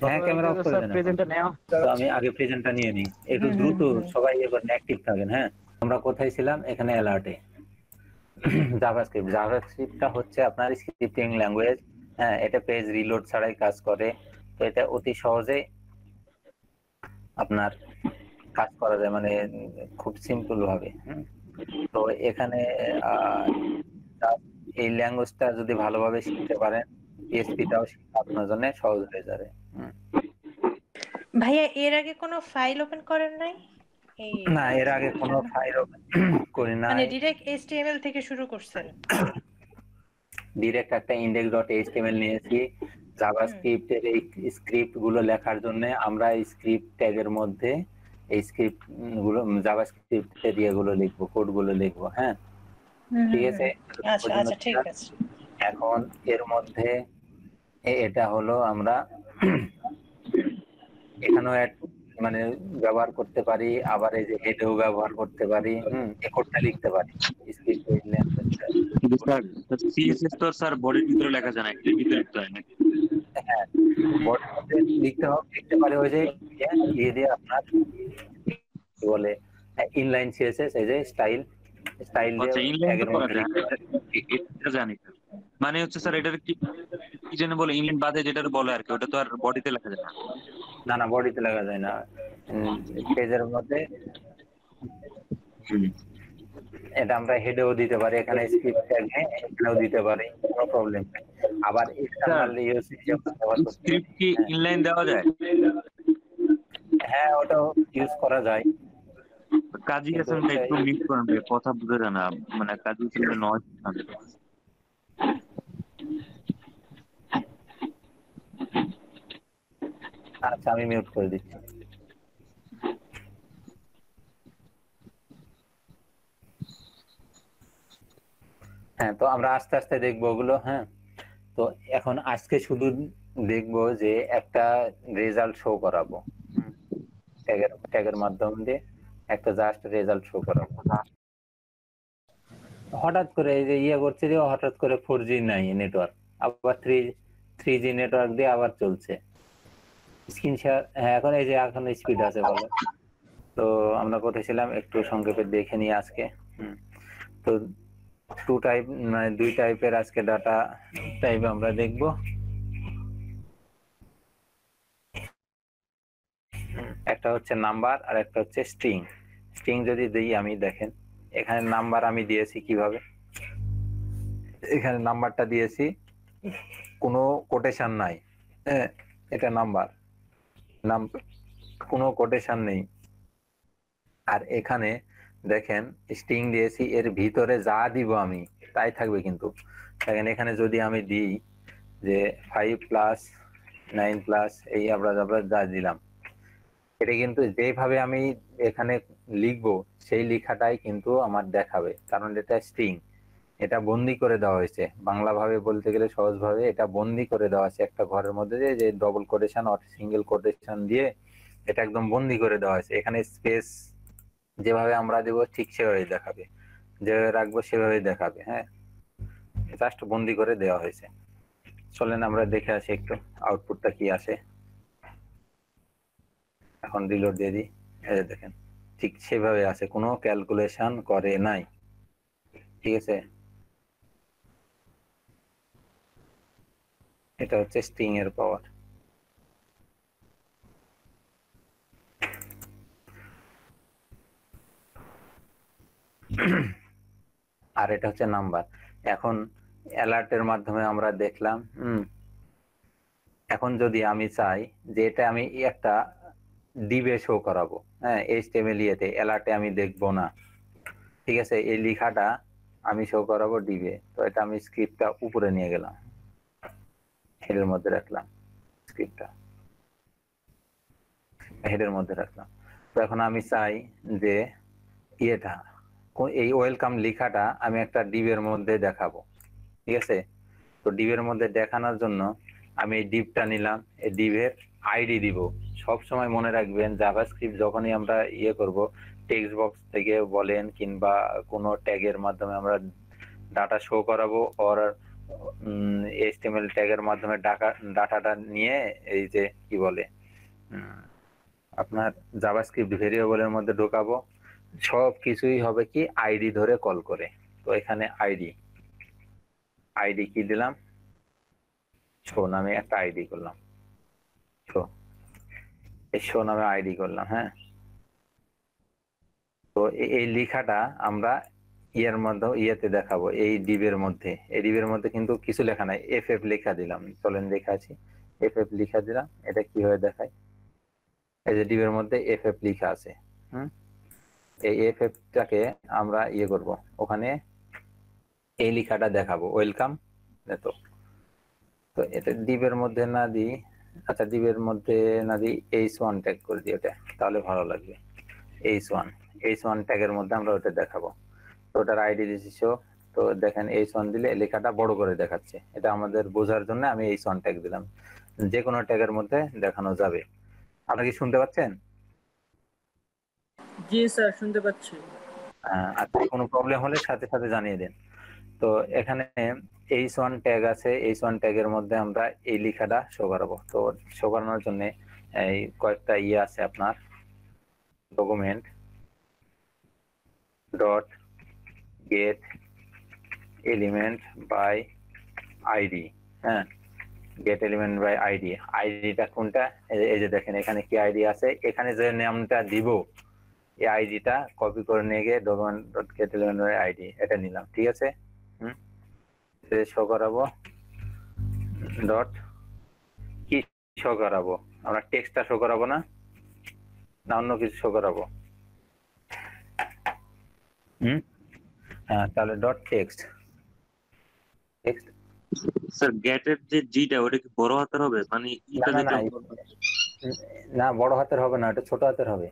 হ্যাঁ, ক্যামেরা অফ করে দেন। তো আমি আগে প্রেজেন্টটা নিয়ে নিই, একটু দ্রুত সবাই ইয়ে করেন, অ্যাক্টিভ থাকেন। হ্যাঁ, আমরা কোথায় ছিলাম? এখানে অ্যালার্টে। জাভাস্ক্রিপ্টটা হচ্ছে আপনার স্ক্রিপ্টিং ল্যাঙ্গুয়েজ। হ্যাঁ, এটা পেজ রিলোড ছাড়াই কাজ করে, তো এটা অতি সহজে আপনার কাজ করা যায়, মানে খুব সিম্পল ভাবে। তো এখানে এই ল্যাঙ্গুয়েজটা যদি ভালোভাবে শিখতে পারেন, পিএসপিটাও আপনার জন্য সহজ হয়ে যাবে। ভাইয়া এর আগে কোনো ফাইল ওপেন করেন নাই? না, এর আগে কোনো ফাইল ওপেন করি মানে নাই, ডিরেক্ট HTML থেকে শুরু করছেন? ডিরেক্ট একটা index.html নিয়েছি। জাভাস্ক্রিপ্টের এই স্ক্রিপ্ট গুলো লেখার জন্য আমরা স্ক্রিপ্ট ট্যাগের মধ্যে এই স্ক্রিপ্ট গুলো জাভাস্ক্রিপ্টের ইয়েগুলো লিখবো, কোড গুলো লিখবো। হ্যাঁ, ঠিক আছে। আচ্ছা আচ্ছা, ঠিক আছে। এখন এর মধ্যে এটা হলো আমরা এখানেও মানে ব্যবহার করতে পারি, আবার এই যে হেডেও ব্যবহার করতে পারি, এই কোডটা লিখতে পারি স্ক্রিপ্ট ল্যাঙ্গুয়েজটা। সিএসএস তো স্যার বডির ভিতরে লেখা যায় না, এর ভিতরে লিখতে হয় নাকি? হ্যাঁ, বডির মধ্যে লিখতে পারি, ওই যে ইয়ে দিয়ে আপনার কি বলে ইনলাইন সিএসএস, এই যে স্টাইল দিয়ে ট্যাগের মধ্যে লিখতে পারি। এটা জানি স্যার, মানে হচ্ছে স্যার এটার কি কি যেন বলে, ইনলাইন বাদে যেটা বলে আর কি, ওটা তো আর বডিতে লেখা যায় না। না, বডিতে লেখা যায় না, পেজের মধ্যে। এটা আমরা হেডেও দিতে পারি, এখানে স্ক্রিপ্ট ট্যাগে এখানেও দিতে পারি, কোনো প্রবলেম নেই। আবার এক্সটারনাল ইউএসএস ব্যবহার করতে স্ক্রিপ্ট কি ইনলাইন দেওয়া যায়? হ্যাঁ, ওটাও ইউজ করা যায়। কাজী হাসান ভাই একটু মিস করেন ভাই, কথা বুঝে যায় না, মানে কাজী হাসান নয়। আচ্ছা, আমি মিউট করে দিচ্ছি। হ্যাঁ, তো আমরা আস্তে আস্তে দেখবো ওগুলো। হ্যাঁ, তো এখন আজকে শুধু দেখবো যে একটা রেজাল্ট শো করাবো, ট্যাগের মাধ্যম দিয়ে একটা জাস্ট রেজাল্ট শো করাবো। হঠাৎ করে এই যে ইয়ে করছে যে হঠাৎ করে 4G নাই নেটওয়ার্ক, আবার 3G নেটওয়ার্ক দিয়ে আবার চলছে স্ক্রিন শেয়ার। হ্যাঁ, এখন এই যে এখন স্পিড আছে ভালো। তো আমরা কোথায় ছিলাম একটু সংক্ষেপে দেখে নিই আজকে। তো মানে দুই টাইপের আজকে ডাটা টাইপ আমরা দেখব। একটা হচ্ছে নাম্বার আর একটা হচ্ছে স্ট্রিং। স্ট্রিং যদি দিই আমি, দেখেন এখানে নাম্বার আমি দিয়েছি কিভাবে, এখানে নাম্বারটা দিয়েছি, কোনো কোটেশন নাই। এটা নাম্বার, কোনো কোটেশন নেই। আর এখানে দেখেন স্ট্রিং দিয়েছি, এর ভিতরে যা দিব আমি তাই থাকবে। কিন্তু দেখেন এখানে যদি আমি দিই যে 5 + 9 এই আমরা যা দিলাম, এটা কিন্তু যেভাবে আমি এখানে লিখবো সেই লেখাটাই কিন্তু আমার দেখাবে, কারণ এটা স্ট্রিং, এটা বন্দি করে দেওয়া হয়েছে। বাংলা ভাবে বলতে গেলে সহজ ভাবে এটা বন্দি করে দেওয়া আছে একটা ঘরের মধ্যে, যে ডবল কোটেশন আর সিঙ্গেল কোটেশন দিয়ে এটা একদম বন্দি করে দেওয়া হয়েছে। এখানে স্পেস যেভাবে আমরা দেব ঠিক সেভাবে দেখাবে, যেভাবে রাখবো সেভাবে দেখাবে। হ্যাঁ, জাস্ট বন্দি করে দেওয়া হয়েছে। চলেন আমরা দেখে আসি একটু আউটপুটটা কি আসে। এখন রিলোড দিয়ে দিই, এই যে দেখেন ঠিক সেভাবে আছে, কোনো ক্যালকুলেশন করে নাই। ঠিক আছে, এটা হচ্ছে স্ট্রিং এর পাওয়ার। আর এটা হচ্ছে নাম্বার। এখন অ্যালার্টের মাধ্যমে আমরা দেখলাম। এখন যদি আমি চাই যে এটা আমি একটা ডিবে শো করাবো, হ্যাঁ, HTML ইয়েতে, অ্যালার্টে আমি দেখবো না। ঠিক আছে, এই লেখাটা আমি শো করাবো ডিবে। তো এটা আমি স্ক্রিপ্টটা উপরে নিয়ে গেলাম, হেডের মধ্যে রাখলাম, স্ক্রিপ্টটা হেডের মধ্যে রাখলাম। তো এখন আমি চাই যে ইয়েটা এই ওয়েলকাম লেখাটা আমি একটা ডিভের মধ্যে দেখাবো, ঠিক আছে? তো ডিভের মধ্যে দেখানোর জন্য আমি এই ডিভটা নিলাম, এই ডিভের আইডি দিব। সব সময় মনে রাখবেন জাভাস্ক্রিপ্ট যখনই আমরা ইয়ে করব, টেক্সট বক্স থেকে বলেন কিংবা কোনো ট্যাগের মাধ্যমে আমরা ডাটা শো করাবো, ওর HTML ট্যাগের মাধ্যমে ডাটাটা নিয়ে এই যে কি বলে আপনার জাভাস্ক্রিপ্ট ভেরিয়েবলের মধ্যে ঢোকাবো। সব কিছুই হবে কি আইডি ধরে কল করে। তো এখানে আইডি কি দিলাম, শো নামে একটা আইডি করলাম, শো নামে আইডি করলাম। হ্যাঁ, তো এই লেখাটা আমরা ইয়েতে দেখাবো, এই ডিভের মধ্যে। এই ডিভের মধ্যে কিন্তু কিছু লেখা নাই, এফ লেখা দিলাম। চলেন দেখাচ্ছি, এফ লেখা দিলাম। এটা কিভাবে দেখায়, এই যে ডিভের মধ্যে এফ লেখা আছে। এই এফটাকে আমরা ইয়ে করব, ওখানে এই লেখাটা দেখাবো, ওয়েলকাম। তো এটা ডিভের মধ্যে না দিই, আচ্ছা ডিভের মধ্যে না দিই, h1 ট্যাগ করে দিই, ওটা তাহলে ভালো লাগবে। h1 ট্যাগের মধ্যে আমরা ওটা দেখাবো। তো ওটার আইডি দিচ্ছি শো। তো দেখেন h1 দিলে লেখাটা বড় করে দেখাচ্ছে। এটা আমাদের বোঝার জন্য আমি h1 ট্যাগ দিলাম। যে কোনো ট্যাগের মধ্যে দেখানো যাবে। আপনি কি শুনতে পাচ্ছেন? জি স্যার, শুনতে পাচ্ছি। আচ্ছা, কোনো প্রবলেম হলে সাথে সাথে জানিয়ে দেন। তো এখানে h1 ট্যাগ আছে, h1 ট্যাগের মধ্যে আমরা এই লেখাটা শো করাবো। তো শো করানোর জন্য এই কয়েকটা ইয়ে আছে আপনার, document dot get element by ID. হ্যাঁ, গেট এলিমেন্ট বাই আইডি। আইডিটা কোনটা, এই যে দেখেন এখানে কি আইডি আছে। এখানে যে নামটা দিব, এই আইডিটা কপি করে নিয়ে গিয়ে document dot get element by ID এটা নিলাম, ঠিক আছে? শো করাবো ডট কি শো করাবো, আমরা টেক্সটটা শো করাবো না অন্য কিছু শো করাবো? হ্যাঁ, তাহলে ডট টেক্সট। স্যার গেটের যে জিটা ওটা কি বড় হাতের হবে, মানে ইটা যেটা না, বড় হাতের হবে না, এটা ছোট হাতের হবে।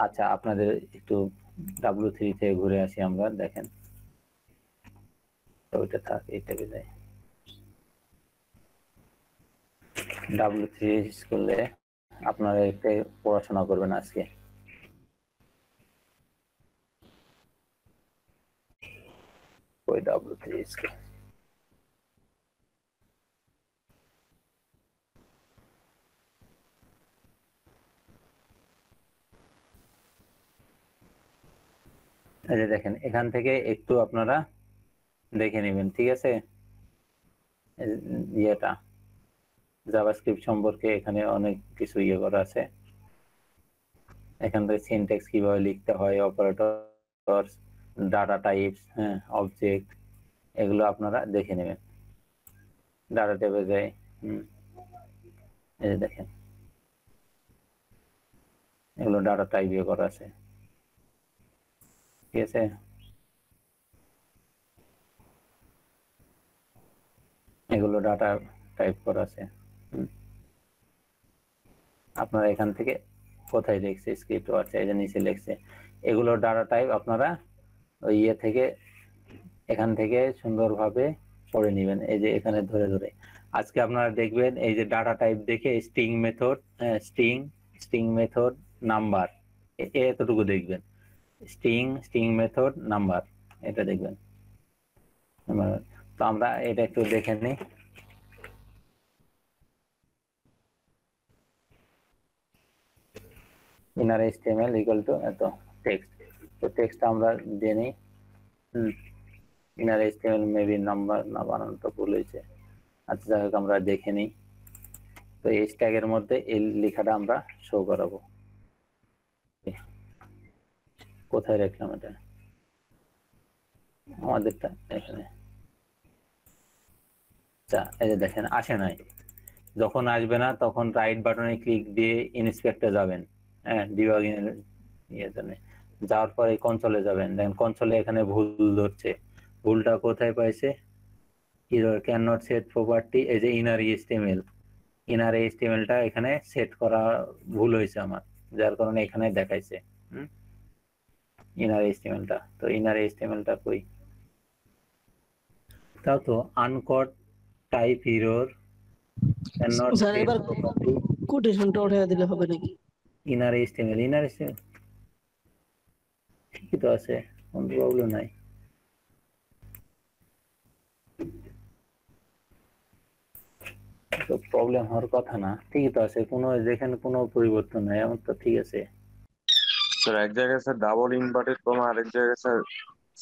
আচ্ছা, আপনাদের একটু W3 থেকে ঘুরে আসি আমরা, দেখেন ওইটা থাক, এইটাকে যাই। W3 করলে আপনারা একটা পড়াশোনা করবেন আজকে। ওই W3 স্কুল এই যে দেখেন, এখান থেকে একটু আপনারা দেখে নেবেন, ঠিক আছে? ইয়েটা জাভাস্ক্রিপ্ট সম্পর্কে এখানে অনেক কিছু ইয়ে করা আছে। এখান থেকে সিনট্যাক্স কিভাবে লিখতে হয়, অপারেটর, ডাটা টাইপস, হ্যাঁ, অবজেক্ট, এগুলো আপনারা দেখে নেবেন। ডাটা টাইপে যাই, এই যে দেখেন এগুলো ডাটা টাইপ ইয়ে করা আছে, ঠিক আছে? এগুলো ডাটা টাইপ করা আছে। আপনারা এখান থেকে কোথায় লিখছে, স্ক্রিপ্ট আছে এই যে নিচে লিখছে, এগুলো ডাটা টাইপ আপনারা ওই ইয়ে থেকে এখান থেকে সুন্দরভাবে পড়ে নেবেন। এই যে এখানে ধরে ধরে আজকে আপনারা দেখবেন এই যে ডাটা টাইপ দেখে string method, string method number, এতটুকু দেখবেন। স্ট্রিং মেথড নাম্বার এটা দেখবেন। তো আমরা এটা একটু দেখে নিই। ইনার HTML ইকুয়াল টু এত টেক্সট। তো টেক্সট আমরা দিয়ে নিই। ইনার HTML মেবি নাম্বার না বানানোটা ভুল হয়েছে। আচ্ছা, যাই হোক আমরা দেখে নিই। তো এই ট্যাগের মধ্যে এই লেখাটা আমরা শো করাবো। কোথায় রাখলাম এটা, আমাদেরটা এখানে। আচ্ছা, এই যে দেখেন আসে নাই। যখন আসবে না তখন রাইট বাটনে ক্লিক দিয়ে ইন্সপেক্টে যাবেন, হ্যাঁ, ডিবাগিং ইয়ে জন্য যাওয়ার পরে কনসোলে যাবেন। দেখেন কনসোলে এখানে ভুল ধরছে। ভুলটা কোথায় পাইছে, error cannot set property এই যে inner HTML টা এখানে সেট করা ভুল হয়েছে আমার, যার কারণে এখানে দেখাইছে inner HTML টা। তো inner HTML টা কই, তাও তো uncaught type error cannot sir set এবার property কোটেশনটা উঠায় দিলে হবে নাকি? inner HTML ঠিকই তো আছে, কোনো প্রবলেম নাই। তো প্রবলেম হওয়ার কথা না, ঠিকই তো আছে, কোনো যেখানে কোনো পরিবর্তন নাই আমার তো ঠিক আছে। স্যার এক জায়গায় স্যার ডাবল ইনভার্টেড কমা, আরেক জায়গায় স্যার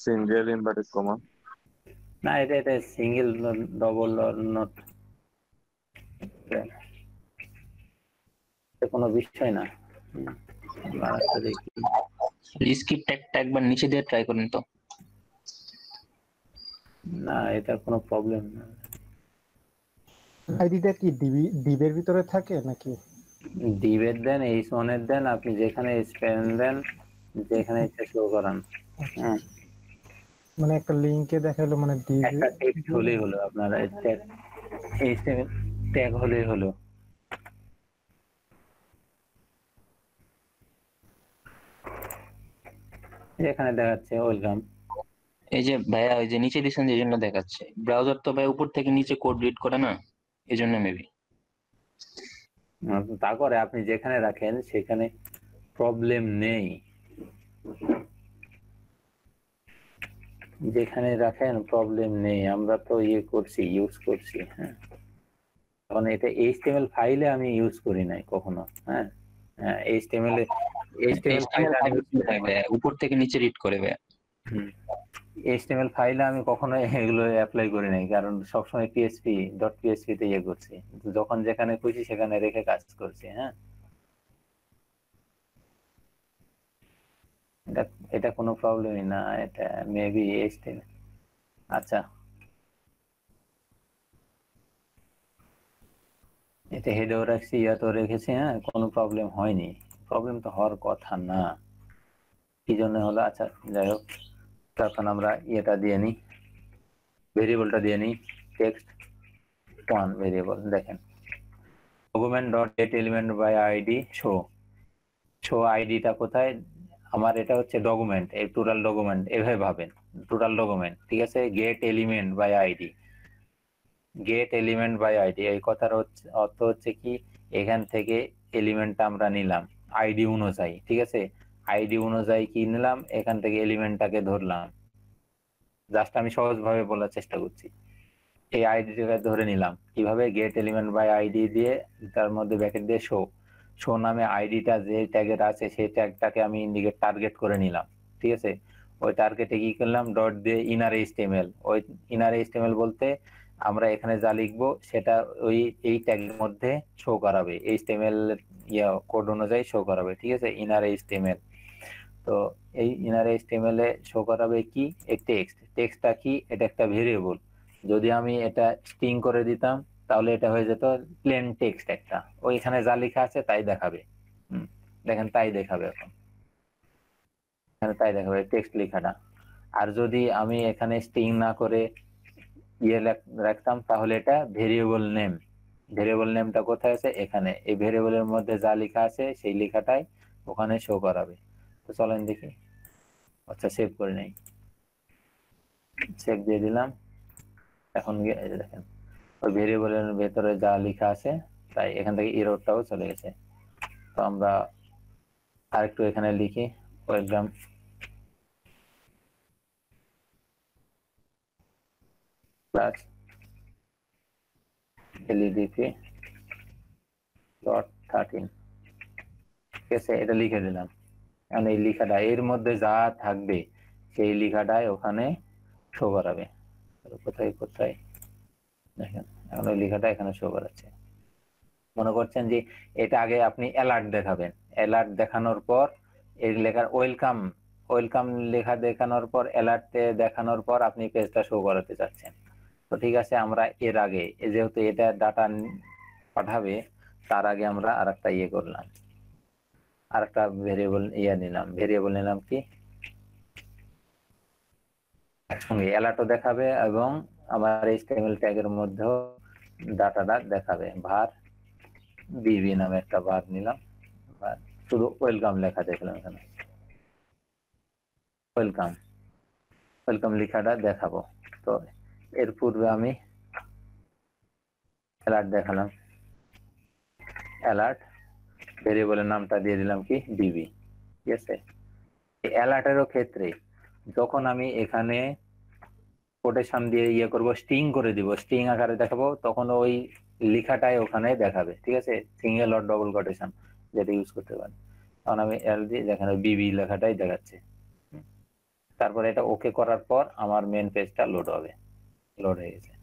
সিঙ্গেল ইনভার্টেড কমা। না এটা সিঙ্গেল ডবল নট, কোনো বিষয় না। আরেকটা দেখি, স্কিপ ট্যাগটা একবার নিচে দিয়ে ট্রাই করেন তো। না এটা কোনো প্রবলেম না। আইডিটা কি ডিবের ভিতরে থাকে নাকি? ডিবের দেন, H1 এর দেন, আপনি যেখানে স্পেন দেন, যেখানে ইচ্ছা শো করান। হ্যাঁ, মানে একটা লিংকে দেখালো, মানে একটা টেক্সট হলেই হলো, আপনার ট্যাগ হলেই হলো। এখানে দেখাচ্ছে ওয়েলকাম। এই যে ভাইয়া ওই যে নিচে দিচ্ছেন যে জন্য দেখাচ্ছে, ব্রাউজার তো ভাই উপর থেকে নিচে কোড রিড করে না, এই জন্য মেবি। তা করে আপনি যেখানে রাখেন সেখানে প্রবলেম নেই, যেখানে রাখেন প্রবলেম নেই, আমরা তো ইউজ করছি। হ্যাঁ, কারণ এটা HTML ফাইলে আমি ইউজ করি নাই কখনো। হ্যাঁ, HTML ফাইলে উপর থেকে নিচে রিড করে ভাইয়া। HTML ফাইলে আমি কখনো এগুলো অ্যাপ্লাই করি নাই, কারণ সবসময় PHP তে করছি, যখন যেখানে খুশি সেখানে রেখে কাজ করছি। হ্যাঁ, এটা কোনো প্রবলেমই না, এটা মেবি HTML। আচ্ছা, এটা হেডেও রাখছি, ইয়াতেও রেখেছি। হ্যাঁ, কোনো প্রবলেম হয়নি, প্রবলেম তো হওয়ার কথা না, কি জন্য হলো। আচ্ছা যাই হোক, তখন আমরা ইয়েটা দিয়ে নিই, ভেরিয়েবলটা দিয়ে নিই, টেক্সট 1 ভেরিয়েবল। দেখেন document dot get element by ID show আইডিটা কোথায় আমার, এটা হচ্ছে ডকুমেন্ট, এই টোটাল ডকুমেন্ট, এভাবে ভাবেন টোটাল ডকুমেন্ট, ঠিক আছে। গেট এলিমেন্ট বাই আইডি, এই কথার অর্থ হচ্ছে কি, এখান থেকে এলিমেন্টটা আমরা নিলাম আইডি অনুযায়ী, ঠিক আছে। আইডি অনুযায়ী কি নিলাম, এখান থেকে এলিমেন্টটাকে ধরলাম, জাস্ট আমি সহজভাবে বলার চেষ্টা করছি। এই আইডিটাকে ধরে নিলাম কিভাবে, গেট এলিমেন্ট বাই আইডি দিয়ে, তার মধ্যে ব্র্যাকেট দিয়ে শো নামে আইডিটা যে ট্যাগের আছে সেই ট্যাগটাকে আমি টার্গেট করে নিলাম, ঠিক আছে। ওই টার্গেটে কি করলাম, ডট দিয়ে ইনার HTML, ওই ইনার HTML বলতে আমরা এখানে যা লিখবো সেটা ওই এই ট্যাগের মধ্যে শো করাবে, HTML কোড অনুযায়ী শো করাবে, ঠিক আছে, ইনার HTML। তো এই ইনার HTML এ শো করাবে কি, এই টেক্সটটা কি, এটা একটা ভেরিয়েবল। যদি আমি এটা স্ট্রিং করে দিতাম তাহলে এটা হয়ে যেত প্লেন টেক্সট একটা, ওইখানে যা লেখা আছে তাই দেখাবে। দেখেন তাই দেখাবে, এখন এখানে তাই দেখাবে টেক্সট লেখাটা। আর যদি আমি এখানে স্ট্রিং না করে রাখতাম তাহলে এটা ভেরিয়েবল নেমটা কোথায় আছে, এখানে এই ভেরিয়েবলের মধ্যে যা লেখা আছে সেই লেখাটাই ওখানে শো করাবে। তো চলেন দেখি। আচ্ছা, সেভ করে নেই, সেভ দিয়ে দিলাম। এখন দেখেন ওই ভেরিয়েবলের ভেতরে যা লেখা আছে তাই, এখান থেকে এররটাও চলে গেছে। তো আমরা আরেকটু এখানে লিখি, ওয়েলকাম প্লাস LEDP.13, ঠিক আছে, এটা লিখে দিলাম। এখন এই লেখাটা এর মধ্যে যা থাকবে সেই লেখাটাই ওখানে শো করাবে। কোথায় দেখেন, এখন ওই লেখাটা এখানে শো করাচ্ছে। মনে করছেন যে এটা আগে আপনি অ্যালার্ট দেখাবেন, অ্যালার্ট দেখানোর পর এর লেখার ওয়েলকাম লেখা দেখানোর পর, অ্যালার্ট দেখানোর পর আপনি পেজটা শো করাতে চাচ্ছেন। তো ঠিক আছে, আমরা এর আগে যেহেতু এটা ডাটা পাঠাবে, তার আগে আমরা আরেকটা করলাম, আরেকটা ভেরিয়েবল নিলাম কি, একসঙ্গে অ্যালার্টও দেখাবে এবং আমার HTML ট্যাগের মধ্যেও ডাটাটা দেখাবে। var bb নামে একটা var নিলাম, শুধু ওয়েলকাম লেখা দেখলাম এখানে, ওয়েলকাম লেখাটা দেখাবো। তো এর পূর্বে আমি অ্যালার্ট দেখালাম, অ্যালার্ট ভেরিয়েবলের নামটা দিয়ে দিলাম কি bb। ঠিক আছে, অ্যালার্টেরও ক্ষেত্রে যখন আমি এখানে কোটেশন দিয়ে ইয়ে করব, স্ট্রিং করে দিব, স্ট্রিং আকারে দেখাবো, তখন ওই লেখাটাই ওখানে দেখাবে। ঠিক আছে, সিঙ্গেল অর ডবল কোটেশন যেটা ইউজ করতে পারেন। তখন আমি এল দিয়ে যেখানে বিবি লেখাটাই দেখাচ্ছে। তারপরে এটা ওকে করার পর আমার মেন পেজটা লোড হবে, লোড হয়ে গেছে।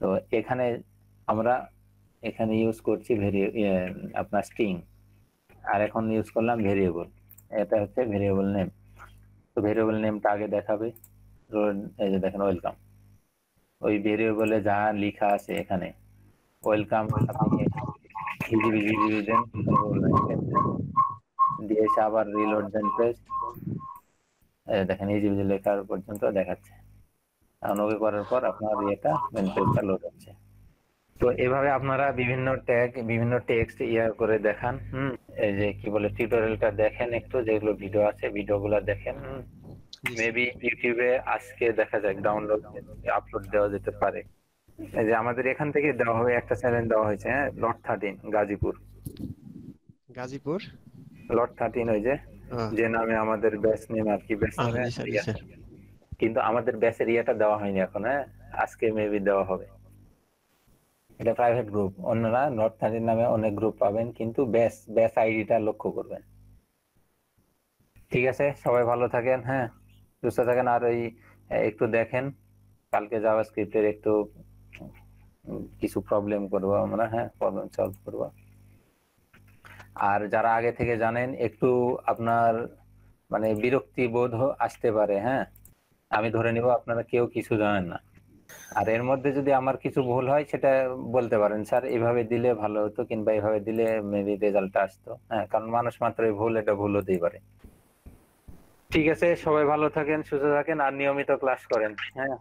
তো এখানে আমরা এখানে ইউজ করছি আপনার স্ট্রিং, আর এখন ইউজ করলাম ভেরিয়েবল। এটা হচ্ছে ভেরিয়েবল নেম। তো ভেরিয়েবল নেমটা আগে দেখাবে, এই যে দেখেন ওয়েলকাম, ওই ভেরিয়েবলে যা লেখা আছে এখানে ওয়েলকাম দিয়ে এসে আবার রিলোড দেন পেজ, দেখেন ইজিবিজি লেখার পর্যন্ত দেখাচ্ছে। এখন ওকে করার পর আপনার ইয়েটা মেন পেজটা লোড হচ্ছে। তো এভাবে আপনারা বিভিন্ন ট্যাগ, বিভিন্ন টেক্সট করে দেখান। এই যে কি বলে টিউটোরিয়ালটা দেখেন একটু, যেগুলো ভিডিও আছে ভিডিওগুলো দেখেন। মেবি ইউটিউবে আজকে দেখা যাক ডাউনলোড আপলোড দেওয়া যেতে পারে। এই যে আমাদের এখান থেকে দেওয়া হবে, একটা চ্যানেল দেওয়া হয়েছে, হ্যাঁ, লট 13 গাজীপুর লট 13, ওই যে নামে আমাদের ব্যাচ নেম আর কি, ব্যাচ কিন্তু আমাদের ব্যাচের ইয়েটা দেওয়া হয়নি এখন। হ্যাঁ, আজকে মেবি দেওয়া হবে। এটা প্রাইভেট গ্রুপ, অন্যরা লট 13 নামে অনেক গ্রুপ পাবেন, কিন্তু ব্যাচ আইডিটা লক্ষ্য করবেন। ঠিক আছে, সবাই ভালো থাকেন, হ্যাঁ, সুস্থ থাকেন। আর ওই একটু দেখেন, কালকে জাভাস্ক্রিপ্টের একটু কিছু প্রবলেম করবো আমরা, হ্যাঁ, প্রবলেম সলভ করবো। আর যারা আগে থেকে জানেন, একটু আপনার মানে বিরক্তি বোধ আসতে পারে, হ্যাঁ, আমি ধরে নিব আপনারা কেউ কিছু জানেন না। আর এর মধ্যে যদি আমার কিছু ভুল হয় সেটা বলতে পারেন, স্যার এভাবে দিলে ভালো হতো, কিংবা এভাবে দিলে মেবি রেজাল্টটা আসতো। হ্যাঁ, কারণ মানুষ মাত্রই ভুল, এটা ভুল হতেই পারে। ঠিক আছে, সবাই ভালো থাকেন, সুস্থ থাকেন, আর নিয়মিত ক্লাস করেন, হ্যাঁ।